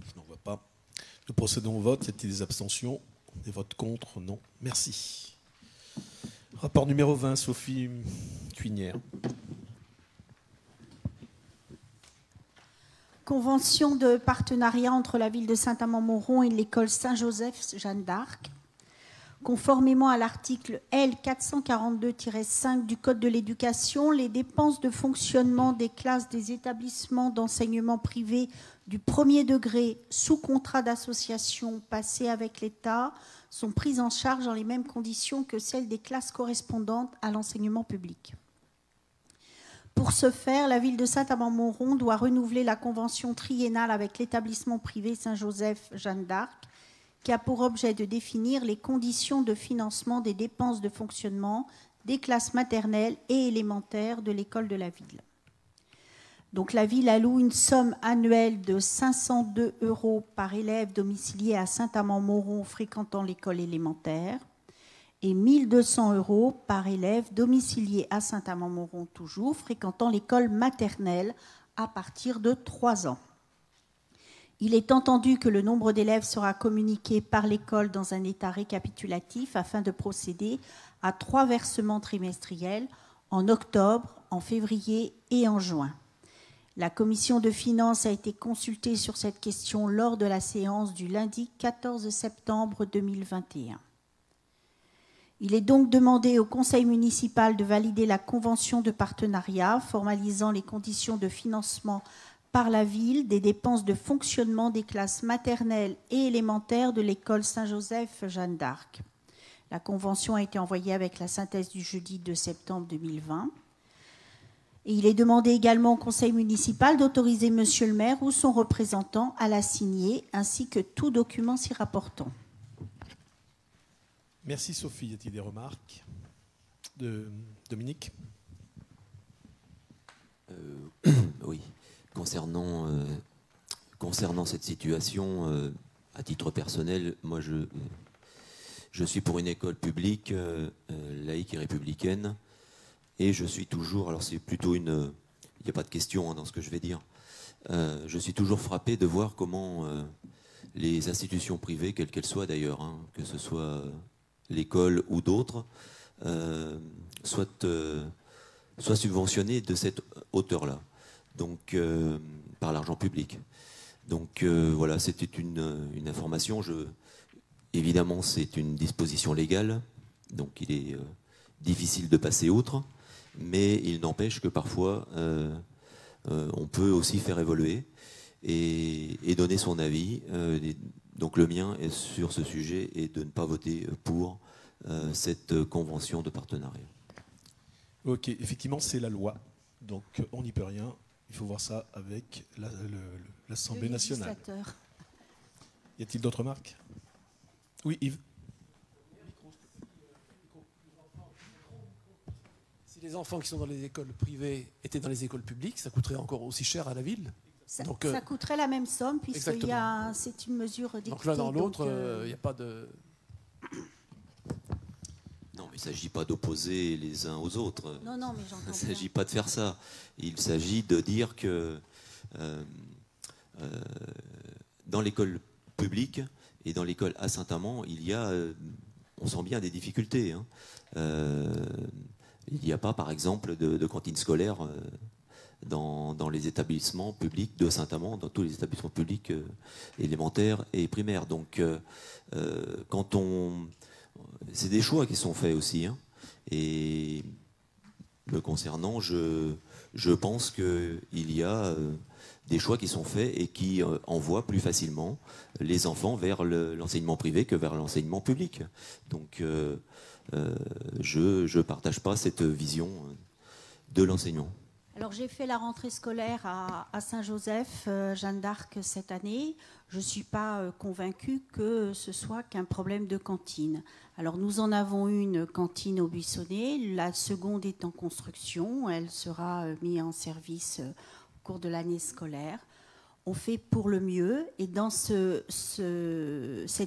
Je n'en vois pas. Nous procédons au vote. Y a-t-il des abstentions? Des votes contre? Non. Merci. Rapport numéro 20, Sophie Cuinière. Convention de partenariat entre la ville de Saint-Amand-Montrond et l'école Saint-Joseph Jeanne d'Arc. Conformément à l'article L 442-5 du Code de l'éducation, les dépenses de fonctionnement des classes des établissements d'enseignement privé du premier degré sous contrat d'association passé avec l'État sont prises en charge dans les mêmes conditions que celles des classes correspondantes à l'enseignement public. Pour ce faire, la ville de Saint-Amand-Montrond doit renouveler la convention triennale avec l'établissement privé Saint-Joseph Jeanne d'Arc, qui a pour objet de définir les conditions de financement des dépenses de fonctionnement des classes maternelles et élémentaires de l'école de la ville. Donc la ville alloue une somme annuelle de 502 € par élève domicilié à Saint-Amand-Montrond fréquentant l'école élémentaire et 1 200 € par élève domicilié à Saint-Amand-Montrond toujours fréquentant l'école maternelle à partir de 3 ans. Il est entendu que le nombre d'élèves sera communiqué par l'école dans un état récapitulatif afin de procéder à 3 versements trimestriels en octobre, en février et en juin. La commission de finances a été consultée sur cette question lors de la séance du lundi 14 septembre 2021. Il est donc demandé au conseil municipal de valider la convention de partenariat formalisant les conditions de financement par la ville des dépenses de fonctionnement des classes maternelles et élémentaires de l'école Saint-Joseph Jeanne d'Arc. La convention a été envoyée avec la synthèse du jeudi 2 septembre 2020. Et il est demandé également au conseil municipal d'autoriser monsieur le maire ou son représentant à la signer, ainsi que tout document s'y rapportant. Merci Sophie. Y a-t-il des remarques de Dominique? Oui. Concernant cette situation, à titre personnel, moi je suis pour une école publique, laïque et républicaine, et je suis toujours, alors c'est plutôt il n'y a pas de question dans ce que je vais dire, je suis toujours frappé de voir comment les institutions privées, quelles qu'elles soient d'ailleurs, que ce soit l'école ou d'autres, soient subventionnées de cette hauteur-là. Donc par l'argent public. Donc voilà, c'était une information. Évidemment, c'est une disposition légale, donc il est difficile de passer outre, mais il n'empêche que parfois on peut aussi faire évoluer et donner son avis. Donc le mien est sur ce sujet et de ne pas voter pour cette convention de partenariat. Ok, effectivement, c'est la loi, donc on n'y peut rien. Il faut voir ça avec l'Assemblée nationale. Y a-t-il d'autres remarques? Oui, Yves. Si les enfants qui sont dans les écoles privées étaient dans les écoles publiques, ça coûterait encore aussi cher à la ville. Ça coûterait la même somme, puisque c'est une mesure d'équité. Donc l'un dans l'autre, il n'y a pas de... Non, mais il ne s'agit pas d'opposer les uns aux autres. Non, mais j'entends bien. Il ne s'agit pas de faire ça. Il s'agit de dire que dans l'école publique et dans l'école à Saint-Amand, il y a, on sent bien des difficultés. Il n'y a pas, par exemple, de cantine scolaire dans les établissements publics de Saint-Amand, dans tous les établissements publics élémentaires et primaires. Donc, c'est des choix qui sont faits aussi. Et me concernant, je pense qu'il y a des choix qui sont faits et qui envoient plus facilement les enfants vers l'enseignement privé que vers l'enseignement public. Donc, je ne partage pas cette vision de l'enseignement. Alors j'ai fait la rentrée scolaire à Saint-Joseph, Jeanne d'Arc cette année. Je ne suis pas convaincue que ce soit qu'un problème de cantine. Alors nous en avons une cantine au Buissonnet, la seconde est en construction, elle sera mise en service au cours de l'année scolaire. On fait pour le mieux et dans cet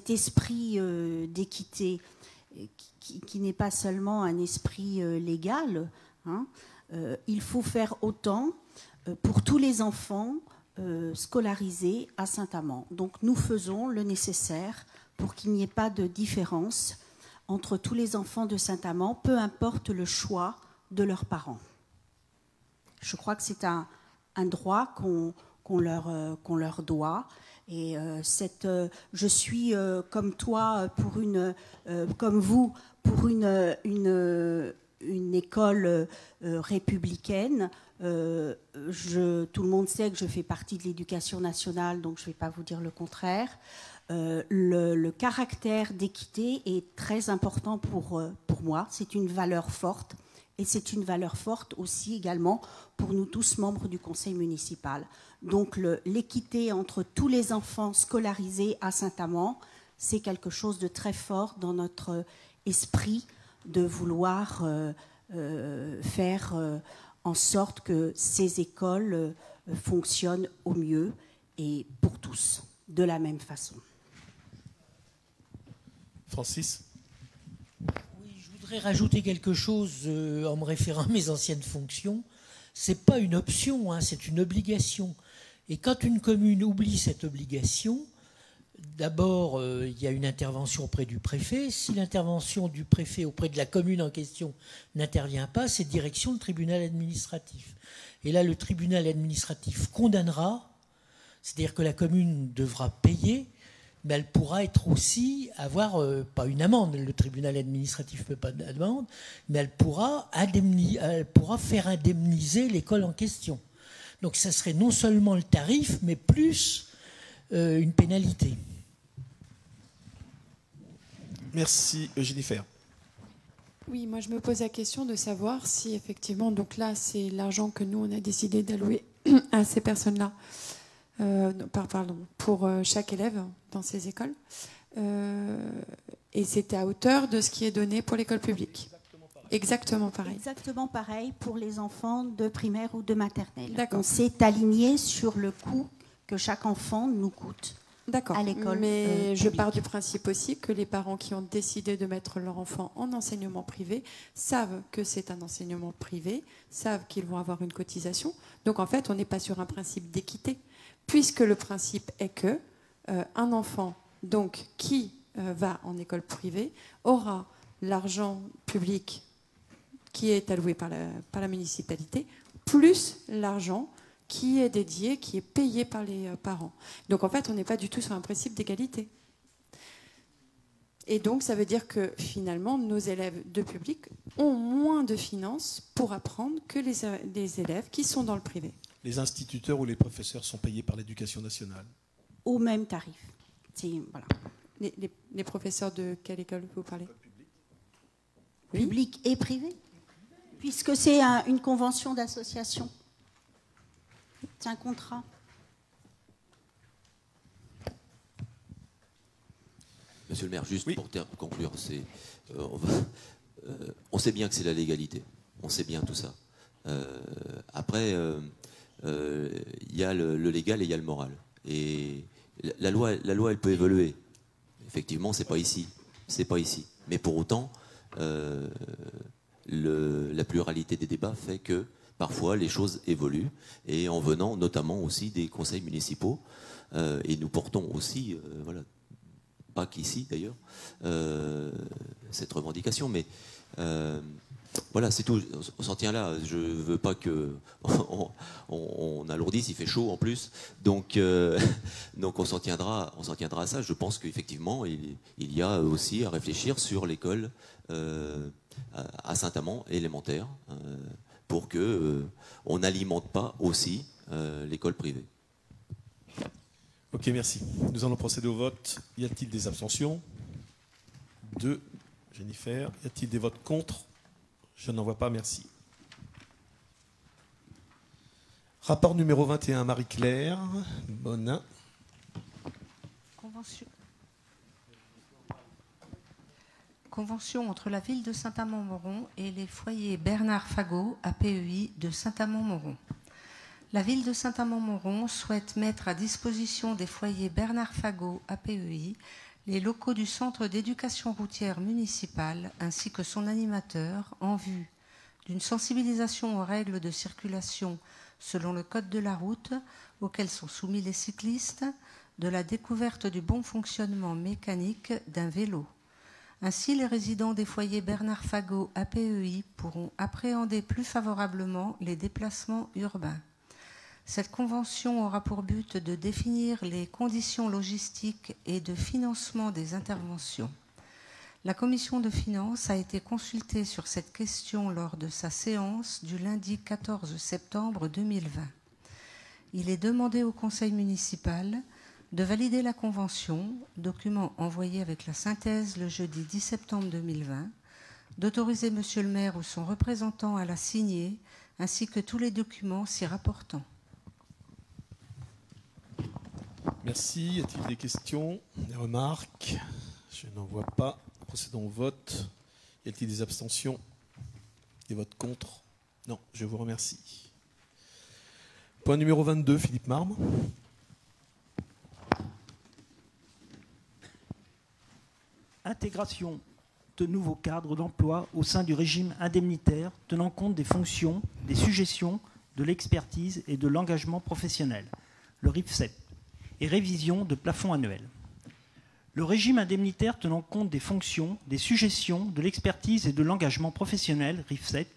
esprit d'équité qui n'est pas seulement un esprit légal, il faut faire autant pour tous les enfants scolarisés à Saint-Amand. Donc nous faisons le nécessaire pour qu'il n'y ait pas de différence entre tous les enfants de Saint-Amand, peu importe le choix de leurs parents. Je crois que c'est un droit qu'on leur doit. Et je suis comme toi, comme vous, pour une école républicaine. Tout le monde sait que je fais partie de l'éducation nationale, donc je ne vais pas vous dire le contraire. Le caractère d'équité est très important pour moi. C'est une valeur forte. Et c'est une valeur forte aussi également pour nous tous membres du conseil municipal. Donc l'équité entre tous les enfants scolarisés à Saint-Amand, c'est quelque chose de très fort dans notre esprit de vouloir faire en sorte que ces écoles fonctionnent au mieux et pour tous, de la même façon. Francis ? Je voudrais rajouter quelque chose en me référant à mes anciennes fonctions. Ce n'est pas une option, hein, c'est une obligation. Et quand une commune oublie cette obligation, d'abord, il y a une intervention auprès du préfet. Si l'intervention du préfet auprès de la commune en question n'intervient pas, c'est direction le tribunal administratif. Et là, le tribunal administratif condamnera, c'est-à-dire que la commune devra payer, mais elle pourra être aussi avoir, pas une amende, le tribunal administratif ne peut pas d'amende, mais elle pourra faire indemniser l'école en question. Donc ça serait non seulement le tarif, mais plus une pénalité. Merci, Jennifer. Oui, moi je me pose la question de savoir si effectivement, donc là c'est l'argent que nous on a décidé d'allouer à ces personnes-là, pour chaque élève dans ces écoles. Et c'était à hauteur de ce qui est donné pour l'école publique. Exactement pareil. Exactement pareil pour les enfants de primaire ou de maternelle. D'accord. On s'est aligné sur le coût que chaque enfant nous coûte à l'école. Mais je pars du principe aussi que les parents qui ont décidé de mettre leur enfant en enseignement privé savent que c'est un enseignement privé, savent qu'ils vont avoir une cotisation. Donc en fait, on n'est pas sur un principe d'équité, puisque le principe est que un enfant donc, qui va en école privée aura l'argent public qui est alloué par la municipalité, plus l'argent qui est dédié, qui est payé par les parents. Donc en fait, on n'est pas du tout sur un principe d'égalité. Et donc ça veut dire que finalement, nos élèves de public ont moins de finances pour apprendre que les élèves qui sont dans le privé. Les instituteurs ou les professeurs sont payés par l'éducation nationale. Au même tarif. Voilà. Les professeurs de quelle école vous parlez ? Public et privé, puisque c'est une convention d'association. C'est un contrat. Monsieur le maire, juste pour conclure, on sait bien que c'est la légalité. On sait bien tout ça. Après, il y a le légal et il y a le moral. Et la loi, elle peut évoluer. Effectivement, c'est pas ici. C'est pas ici. Mais pour autant, la pluralité des débats fait que parfois les choses évoluent. Et en venant notamment aussi des conseils municipaux, et nous portons aussi, voilà, pas qu'ici d'ailleurs, cette revendication, mais voilà, c'est tout. On s'en tient là. Je veux pas que on alourdisse. Il fait chaud en plus, donc on s'en tiendra à ça. Je pense qu'effectivement, il y a aussi à réfléchir sur l'école à Saint-Amand élémentaire pour que on n'alimente pas aussi l'école privée. Ok, merci. Nous allons procéder au vote. Y a-t-il des abstentions ? 2. Jennifer. Y a-t-il des votes contre ? Je n'en vois pas, merci. Rapport numéro 21, Marie-Claire Bonin. Convention entre la ville de Saint-Amand-Montrond et les foyers Bernard Fagot, APEI, de Saint-Amand-Montrond. La ville de Saint-Amand-Montrond souhaite mettre à disposition des foyers Bernard Fagot, APEI, les locaux du centre d'éducation routière municipale ainsi que son animateur en vue d'une sensibilisation aux règles de circulation selon le code de la route auxquelles sont soumis les cyclistes, de la découverte du bon fonctionnement mécanique d'un vélo, Ainsi, les résidents des foyers Bernard Fagot APEI pourront appréhender plus favorablement les déplacements urbains. Cette convention aura pour but de définir les conditions logistiques et de financement des interventions. La commission de finances a été consultée sur cette question lors de sa séance du lundi 14 septembre 2020. Il est demandé au conseil municipal de valider la convention, document envoyé avec la synthèse le jeudi 10 septembre 2020, d'autoriser monsieur le maire ou son représentant à la signer, ainsi que tous les documents s'y rapportant. Merci. Y a-t-il des questions, des remarques? Je n'en vois pas. Procédons au vote. Y a-t-il des abstentions? Des votes contre? Non, je vous remercie. Point numéro 22, Philippe Marme. Intégration de nouveaux cadres d'emploi au sein du régime indemnitaire tenant compte des fonctions, des sujétions, de l'expertise et de l'engagement professionnel, le RIFSEP, et révision de plafond annuel. Le régime indemnitaire tenant compte des fonctions, des sujétions, de l'expertise et de l'engagement professionnel, RIFSEP,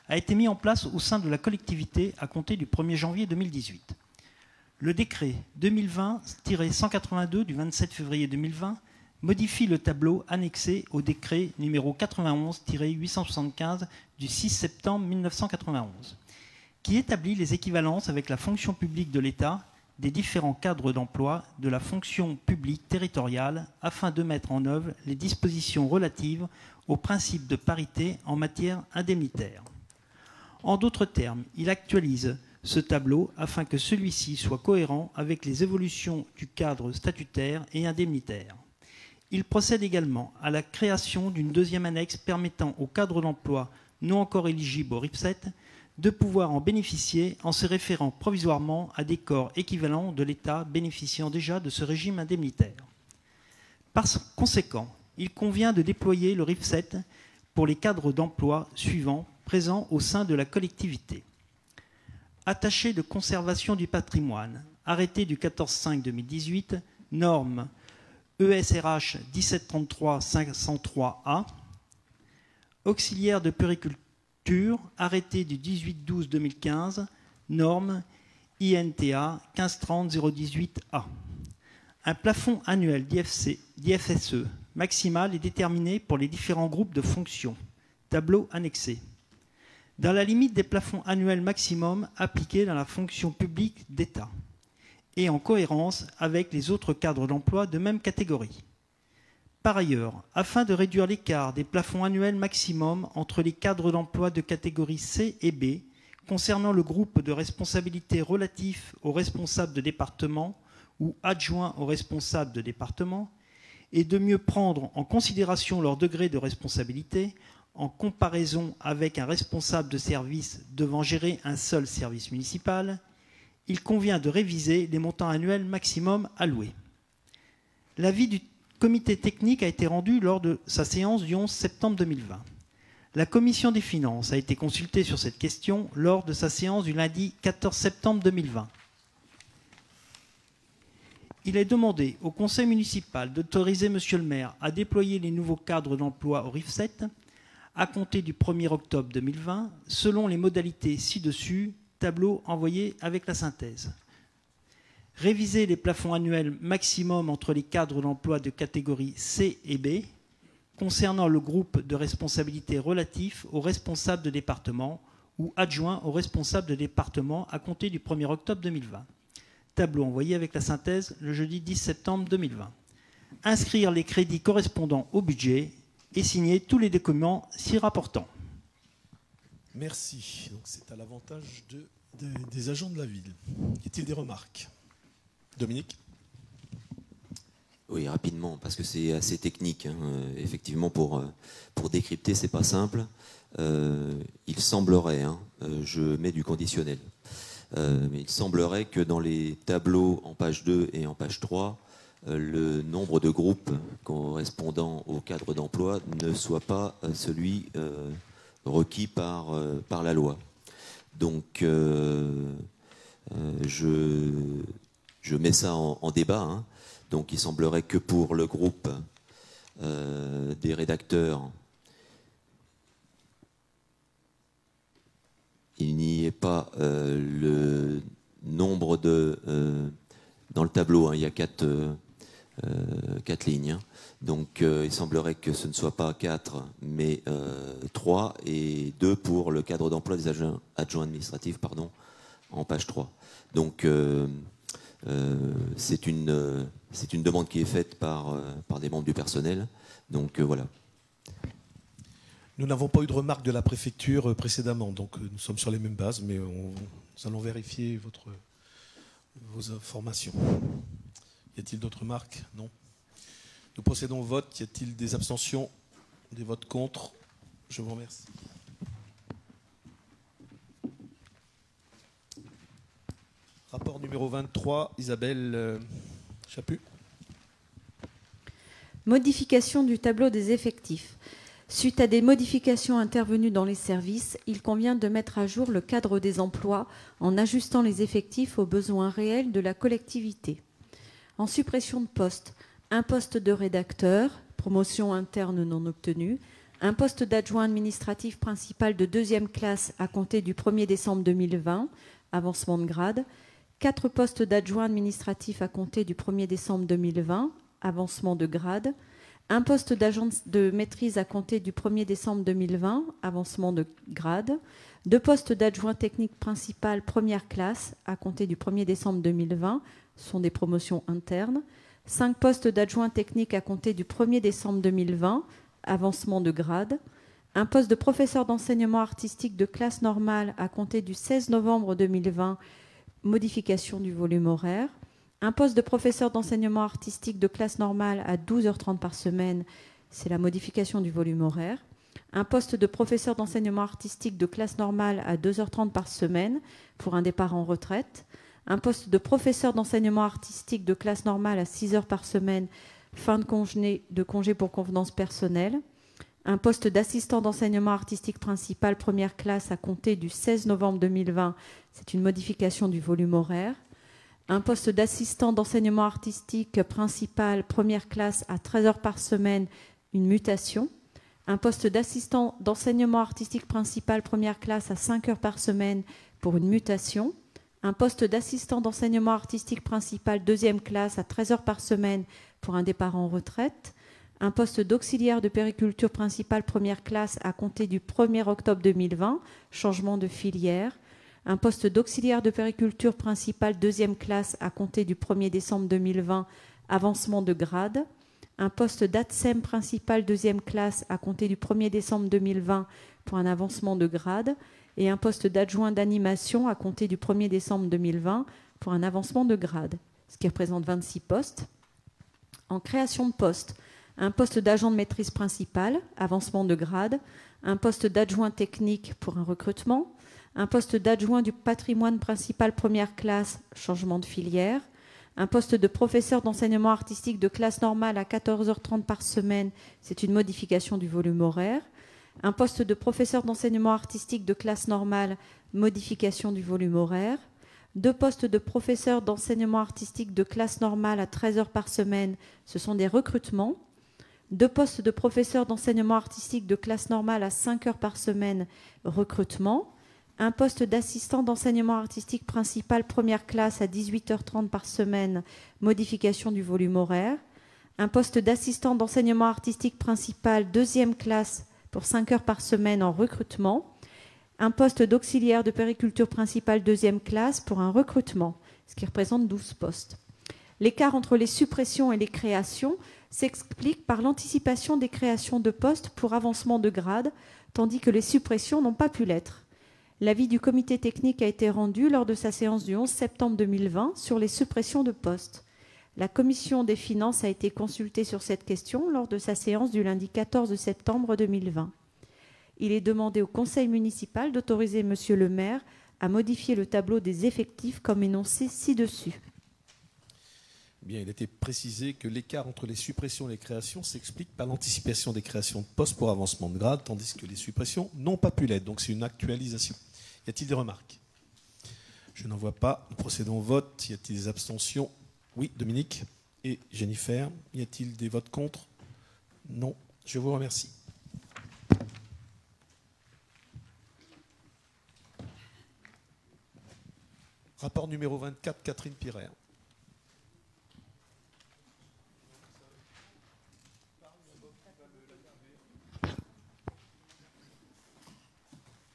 a été mis en place au sein de la collectivité à compter du 1er janvier 2018. Le décret 2020-182 du 27 février 2020 modifie le tableau annexé au décret numéro 91-875 du 6 septembre 1991, qui établit les équivalences avec la fonction publique de l'État des différents cadres d'emploi de la fonction publique territoriale afin de mettre en œuvre les dispositions relatives au principe de parité en matière indemnitaire. En d'autres termes, il actualise ce tableau afin que celui-ci soit cohérent avec les évolutions du cadre statutaire et indemnitaire. Il procède également à la création d'une deuxième annexe permettant aux cadres d'emploi non encore éligibles au RIFSEP de pouvoir en bénéficier en se référant provisoirement à des corps équivalents de l'État bénéficiant déjà de ce régime indemnitaire. Par conséquent, il convient de déployer le RIFSEP pour les cadres d'emploi suivants présents au sein de la collectivité. Attaché de conservation du patrimoine, arrêté du 14/5/2018, norme ESRH 1733-503A, auxiliaire de puériculture, arrêté du 18/12/2015, norme INTA 1530-018A. Un plafond annuel d'IFSE maximal est déterminé pour les différents groupes de fonctions. Tableau annexé. Dans la limite des plafonds annuels maximum appliqués dans la fonction publique d'État et en cohérence avec les autres cadres d'emploi de même catégorie. Par ailleurs, afin de réduire l'écart des plafonds annuels maximum entre les cadres d'emploi de catégorie C et B concernant le groupe de responsabilité relatif aux responsables de département ou adjoints aux responsables de département, et de mieux prendre en considération leur degré de responsabilité en comparaison avec un responsable de service devant gérer un seul service municipal, il convient de réviser les montants annuels maximum alloués. L'avis du comité technique a été rendu lors de sa séance du 11 septembre 2020. La commission des finances a été consultée sur cette question lors de sa séance du lundi 14 septembre 2020. Il est demandé au conseil municipal d'autoriser monsieur le maire à déployer les nouveaux cadres d'emploi au RIFSEP à compter du 1er octobre 2020 selon les modalités ci-dessus, tableau envoyé avec la synthèse. Réviser les plafonds annuels maximum entre les cadres d'emploi de catégorie C et B concernant le groupe de responsabilité relatif aux responsables de département ou adjoints aux responsables de département à compter du 1er octobre 2020. Tableau envoyé avec la synthèse le jeudi 10 septembre 2020. Inscrire les crédits correspondant au budget et signer tous les documents s'y rapportant. Merci. Donc c'est à l'avantage des agents de la ville. Y a-t-il des remarques? Dominique? Oui, rapidement, parce que c'est assez technique. Effectivement, pour décrypter, c'est pas simple. Il semblerait, je mets du conditionnel, mais il semblerait que dans les tableaux en page 2 et en page 3, le nombre de groupes correspondant au cadre d'emploi ne soit pas celui requis par la loi. Donc, je mets ça en débat. Donc, il semblerait que pour le groupe des rédacteurs, il n'y ait pas le nombre de... dans le tableau, hein, il y a 4 lignes. Hein. Donc il semblerait que ce ne soit pas 4, mais 3 et 2 pour le cadre d'emploi des adjoints administratifs, pardon, en page 3. Donc c'est une demande qui est faite par des membres du personnel. Donc voilà. Nous n'avons pas eu de remarques de la préfecture précédemment, donc nous sommes sur les mêmes bases, mais nous allons vérifier vos informations. Y a-t-il d'autres remarques? Non. Nous procédons au vote. Y a-t-il des abstentions? Des votes contre? Je vous remercie. Rapport numéro 23, Isabelle Chaput. Modification du tableau des effectifs. Suite à des modifications intervenues dans les services, il convient de mettre à jour le cadre des emplois en ajustant les effectifs aux besoins réels de la collectivité. En suppression de postes, un poste de rédacteur, promotion interne non obtenue, un poste d'adjoint administratif principal de 2e classe à compter du 1er décembre 2020, avancement de grade, 4 postes d'adjoint administratif à compter du 1er décembre 2020, avancement de grade, un poste d'agent de maîtrise à compter du 1er décembre 2020, avancement de grade, 2 postes d'adjoint technique principal première classe à compter du 1er décembre 2020, sont des promotions internes, 5 postes d'adjoint technique à compter du 1er décembre 2020, avancement de grade, un poste de professeur d'enseignement artistique de classe normale à compter du 16 novembre 2020, modification du volume horaire, un poste de professeur d'enseignement artistique de classe normale à 12h30 par semaine, c'est la modification du volume horaire. Un poste de professeur d'enseignement artistique de classe normale à 2h30 par semaine pour un départ en retraite. Un poste de professeur d'enseignement artistique de classe normale à 6h par semaine, fin de congé pour convenance personnelle. Un poste d'assistant d'enseignement artistique principal première classe à compter du 16 novembre 2020, c'est une modification du volume horaire. Un poste d'assistant d'enseignement artistique principal première classe à 13 heures par semaine, une mutation. Un poste d'assistant d'enseignement artistique principal première classe à 5 heures par semaine pour une mutation. Un poste d'assistant d'enseignement artistique principal 2e classe à 13 heures par semaine pour un départ en retraite. Un poste d'auxiliaire de périculture principale première classe à compter du 1er octobre 2020, changement de filière. Un poste d'auxiliaire de périculture principale 2e classe à compter du 1er décembre 2020, avancement de grade. Un poste d'ATSEM principal 2e classe à compter du 1er décembre 2020 pour un avancement de grade. Et un poste d'adjoint d'animation à compter du 1er décembre 2020 pour un avancement de grade, ce qui représente 26 postes. En création de poste, un poste d'agent de maîtrise principale, avancement de grade, un poste d'adjoint technique pour un recrutement, un poste d'adjoint du patrimoine principal première classe, changement de filière, un poste de professeur d'enseignement artistique de classe normale à 14h30 par semaine, c'est une modification du volume horaire, un poste de professeur d'enseignement artistique de classe normale, modification du volume horaire, 2 postes de professeur d'enseignement artistique de classe normale à 13 heures par semaine, ce sont des recrutements, 2 postes de professeur d'enseignement artistique de classe normale à 5 heures par semaine, recrutement, un poste d'assistant d'enseignement artistique principal première classe à 18h30 par semaine, modification du volume horaire, un poste d'assistant d'enseignement artistique principal 2e classe pour 5 heures par semaine en recrutement, un poste d'auxiliaire de périculture principale 2e classe pour un recrutement, ce qui représente 12 postes. L'écart entre les suppressions et les créations s'explique par l'anticipation des créations de postes pour avancement de grade, tandis que les suppressions n'ont pas pu l'être. L'avis du comité technique a été rendu lors de sa séance du 11 septembre 2020 sur les suppressions de postes. La commission des finances a été consultée sur cette question lors de sa séance du lundi 14 septembre 2020. Il est demandé au conseil municipal d'autoriser Monsieur le maire à modifier le tableau des effectifs comme énoncé ci-dessus. Bien, il a été précisé que l'écart entre les suppressions et les créations s'explique par l'anticipation des créations de postes pour avancement de grade, tandis que les suppressions n'ont pas pu l'être. Donc c'est une actualisation. Y a-t-il des remarques? Je n'en vois pas. Nous procédons au vote. Y a-t-il des abstentions? Oui, Dominique et Jennifer. Y a-t-il des votes contre? Non. Je vous remercie. Rapport numéro 24, Catherine Pirer.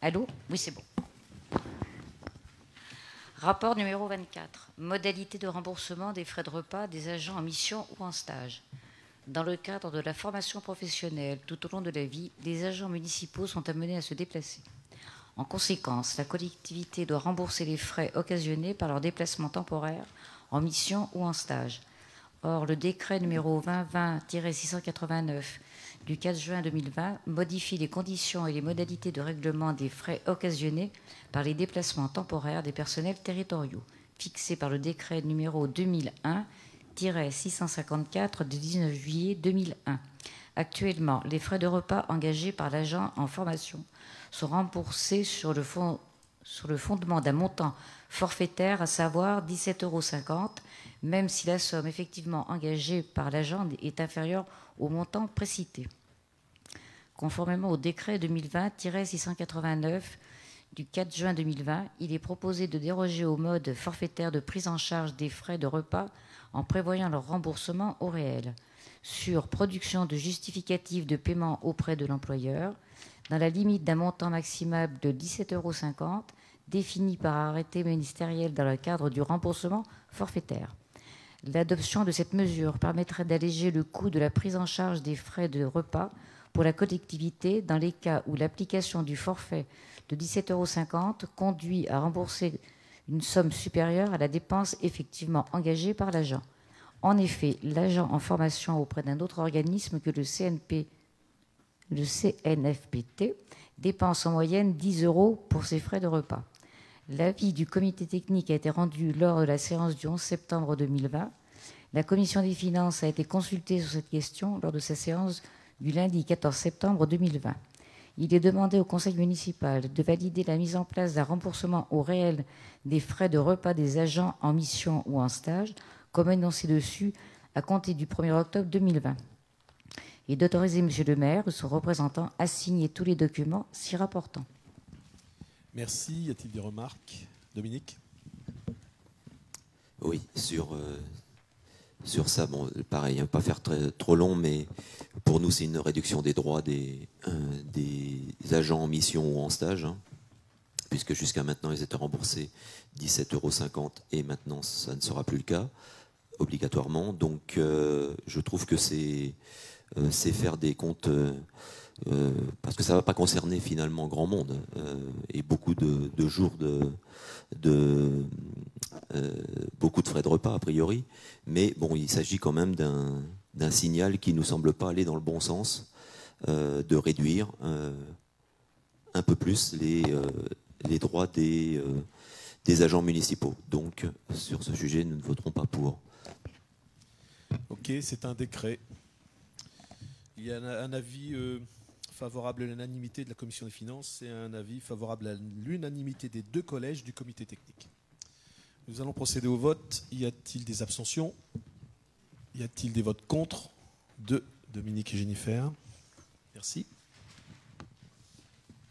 Allô? Oui, c'est bon. Rapport numéro 24. Modalité de remboursement des frais de repas des agents en mission ou en stage. Dans le cadre de la formation professionnelle tout au long de la vie, les agents municipaux sont amenés à se déplacer. En conséquence, la collectivité doit rembourser les frais occasionnés par leur déplacement temporaire en mission ou en stage. Or, le décret numéro 2020-689 du 4 juin 2020 modifie les conditions et les modalités de règlement des frais occasionnés par les déplacements temporaires des personnels territoriaux, fixés par le décret numéro 2001-654 du 19 juillet 2001. Actuellement, les frais de repas engagés par l'agent en formation sont remboursés sur le fondement d'un montant forfaitaire, à savoir 17,50 €, même si la somme effectivement engagée par l'agent est inférieure au montant précité. Conformément au décret 2020-689 du 4 juin 2020, il est proposé de déroger au mode forfaitaire de prise en charge des frais de repas en prévoyant leur remboursement au réel, sur production de justificatifs de paiement auprès de l'employeur, dans la limite d'un montant maximal de 17,50 € défini par arrêté ministériel dans le cadre du remboursement forfaitaire. L'adoption de cette mesure permettrait d'alléger le coût de la prise en charge des frais de repas pour la collectivité dans les cas où l'application du forfait de 17,50 € conduit à rembourser une somme supérieure à la dépense effectivement engagée par l'agent. En effet, l'agent en formation auprès d'un autre organisme que le CNFPT dépense en moyenne 10 € pour ses frais de repas. L'avis du comité technique a été rendu lors de la séance du 11 septembre 2020. La commission des finances a été consultée sur cette question lors de sa séance du lundi 14 septembre 2020. Il est demandé au conseil municipal de valider la mise en place d'un remboursement au réel des frais de repas des agents en mission ou en stage, comme énoncé dessus, à compter du 1er octobre 2020. Et d'autoriser M. le maire ou son représentant à signer tous les documents s'y rapportant. Merci. Y a-t-il des remarques? Dominique? Oui, sur ça, bon, pareil, pas faire trop long, mais pour nous, c'est une réduction des droits des agents en mission ou en stage, hein, puisque jusqu'à maintenant, ils étaient remboursés 17,50 € et maintenant, ça ne sera plus le cas, obligatoirement. Donc, je trouve que c'est faire des comptes, parce que ça ne va pas concerner finalement grand monde, et beaucoup de jours beaucoup de frais de repas a priori, mais bon, il s'agit quand même d'un signal qui ne nous semble pas aller dans le bon sens, de réduire un peu plus les droits des agents municipaux. Donc sur ce sujet, nous ne voterons pas pour. Ok, c'est un décret. Il y a un avis favorable à l'unanimité de la commission des finances et un avis favorable à l'unanimité des deux collèges du comité technique. Nous allons procéder au vote. Y a-t-il des abstentions? Y a-t-il des votes contre? De Dominique et Jennifer. Merci.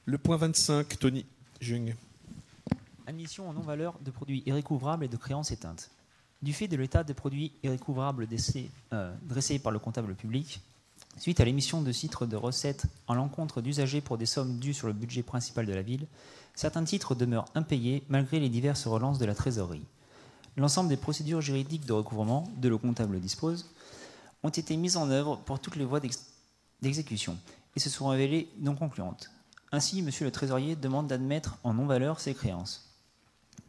Le point 25, Tony Jung. Admission en non-valeur de produits irrécouvrables et de créances éteintes. Du fait de l'état des produits irrécouvrables dressé par le comptable public, suite à l'émission de titres de recettes en l'encontre d'usagers pour des sommes dues sur le budget principal de la ville, certains titres demeurent impayés malgré les diverses relances de la trésorerie. L'ensemble des procédures juridiques de recouvrement dont le comptable dispose ont été mises en œuvre pour toutes les voies d'exécution et se sont révélées non concluantes. Ainsi, M. le Trésorier demande d'admettre en non-valeur ces créances.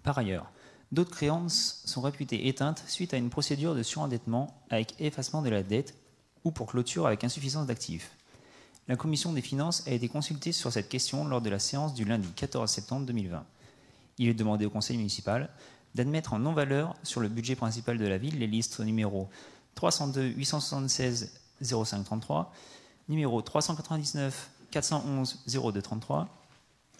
Par ailleurs, d'autres créances sont réputées éteintes suite à une procédure de surendettement avec effacement de la dette ou pour clôture avec insuffisance d'actifs. La commission des finances a été consultée sur cette question lors de la séance du lundi 14 septembre 2020. Il est demandé au conseil municipal d'admettre en non-valeur sur le budget principal de la ville les listes numéro 302 876 0533, numéro 399 411 0233,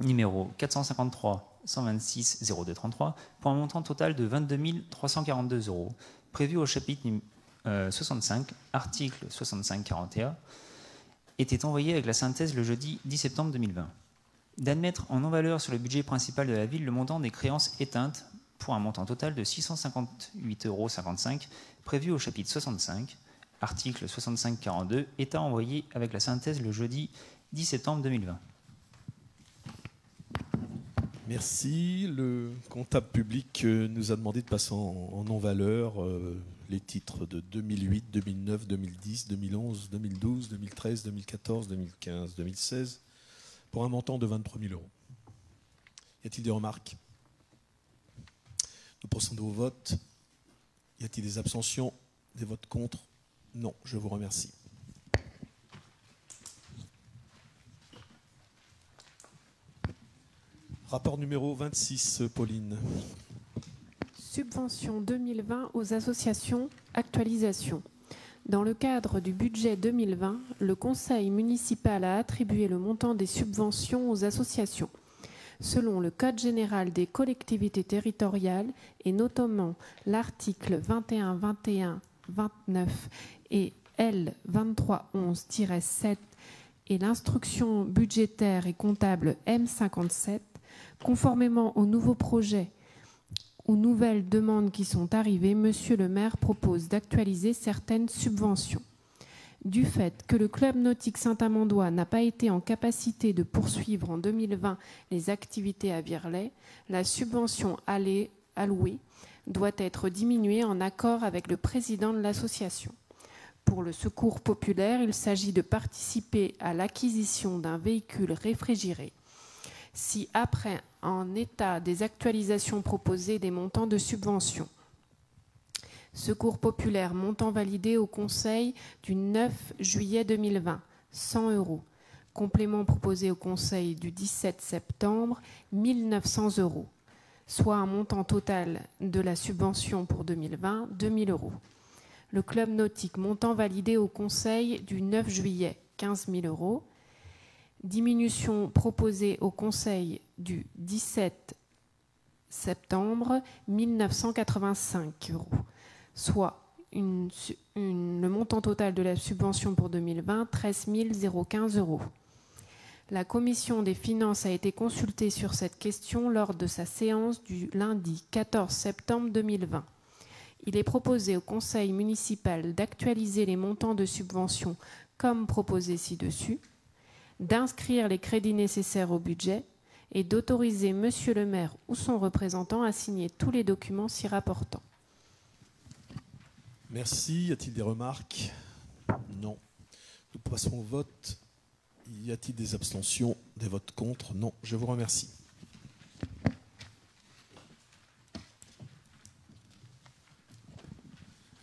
numéro 453 126 0233, pour un montant total de 22 342 €, prévu au chapitre 65, article 65-41 était envoyé avec la synthèse le jeudi 10 septembre 2020. D'admettre en non-valeur sur le budget principal de la ville le montant des créances éteintes pour un montant total de 658,55 € prévu au chapitre 65, article 65-42, état envoyé avec la synthèse le jeudi 10 septembre 2020. Merci. Le comptable public nous a demandé de passer en non-valeur les titres de 2008, 2009, 2010, 2011, 2012, 2013, 2014, 2015, 2016 pour un montant de 23 000 €. Y a-t-il des remarques? Nous procédons au vote. Y a-t-il des abstentions? Des votes contre? Non, je vous remercie. Rapport numéro 26, Pauline. Subvention 2020 aux associations, actualisation. Dans le cadre du budget 2020, le Conseil municipal a attribué le montant des subventions aux associations. Selon le Code général des collectivités territoriales et notamment l'article 21, 21, 29 et L 2311-7 et l'instruction budgétaire et comptable M57, conformément aux nouveaux projets ou nouvelles demandes qui sont arrivées, Monsieur le maire propose d'actualiser certaines subventions. Du fait que le club nautique Saint-Amandois n'a pas été en capacité de poursuivre en 2020 les activités à Virlay, la subvention allouée doit être diminuée en accord avec le président de l'association. Pour le secours populaire, il s'agit de participer à l'acquisition d'un véhicule réfrigéré. Si après en état des actualisations proposées des montants de subvention. Secours populaire, montant validé au Conseil du 9 juillet 2020, 100 €. Complément proposé au Conseil du 17 septembre, 1 900 €, soit un montant total de la subvention pour 2020, 2 000 €. Le club nautique, montant validé au Conseil du 9 juillet, 15 000 €. Diminution proposée au Conseil du 17 septembre, 1 985 €, soit le montant total de la subvention pour 2020, 13 015 €. La Commission des finances a été consultée sur cette question lors de sa séance du lundi 14 septembre 2020. Il est proposé au Conseil municipal d'actualiser les montants de subvention comme proposé ci-dessus, d'inscrire les crédits nécessaires au budget et d'autoriser Monsieur le maire ou son représentant à signer tous les documents s'y rapportant. Merci. Y a-t-il des remarques? Non. Nous passons au vote. Y a-t-il des abstentions? Des votes contre? Non. Je vous remercie.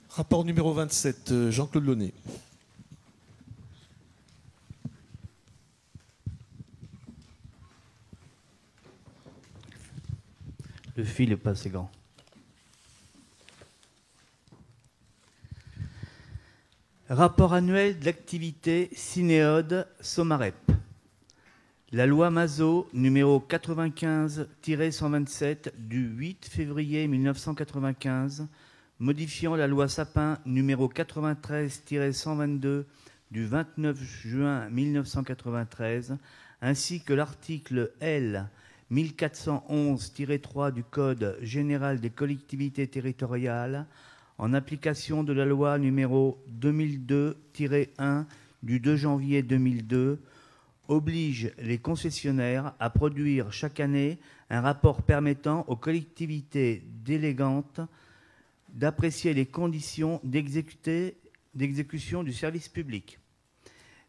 Rapport numéro 27, Jean-Claude Launay. Le fil n'est pas assez grand. Rapport annuel de l'activité Cinéode Somarep. La loi Mazot numéro 95-127 du 8 février 1995, modifiant la loi Sapin numéro 93-122 du 29 juin 1993, ainsi que l'article L 1411-3 du Code général des collectivités territoriales, en application de la loi numéro 2002-1 du 2 janvier 2002, oblige les concessionnaires à produire chaque année un rapport permettant aux collectivités délégantes d'apprécier les conditions d'exécution du service public.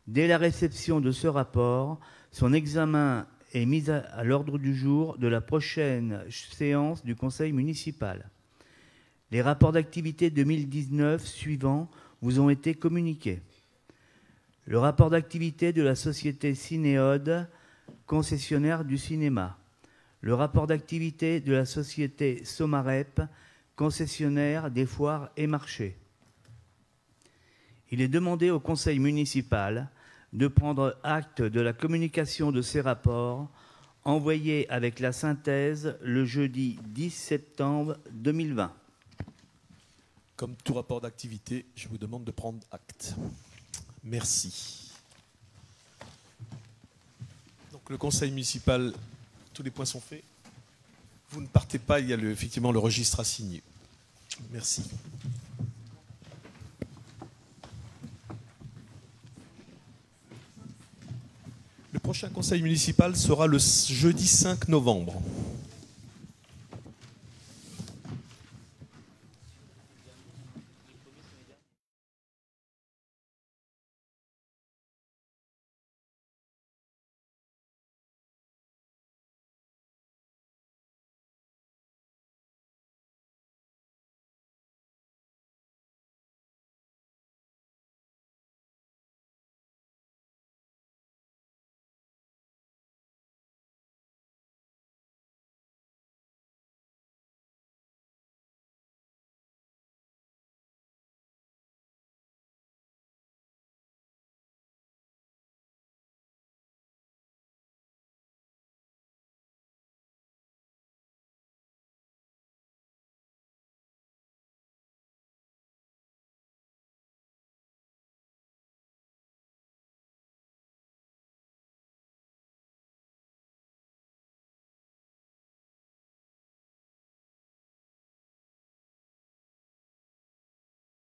Dès la réception de ce rapport, son examen est mis à l'ordre du jour de la prochaine séance du Conseil municipal. Les rapports d'activité 2019 suivants vous ont été communiqués. Le rapport d'activité de la société Cinéode, concessionnaire du cinéma. Le rapport d'activité de la société Somarep, concessionnaire des foires et marchés. Il est demandé au Conseil municipal de prendre acte de la communication de ces rapports envoyés avec la synthèse le jeudi 10 septembre 2020. Comme tout rapport d'activité, je vous demande de prendre acte. Merci. Donc le conseil municipal, tous les points sont faits. Vous ne partez pas, il y a effectivement le registre à signer. Merci. Le prochain conseil municipal sera le jeudi 5 novembre.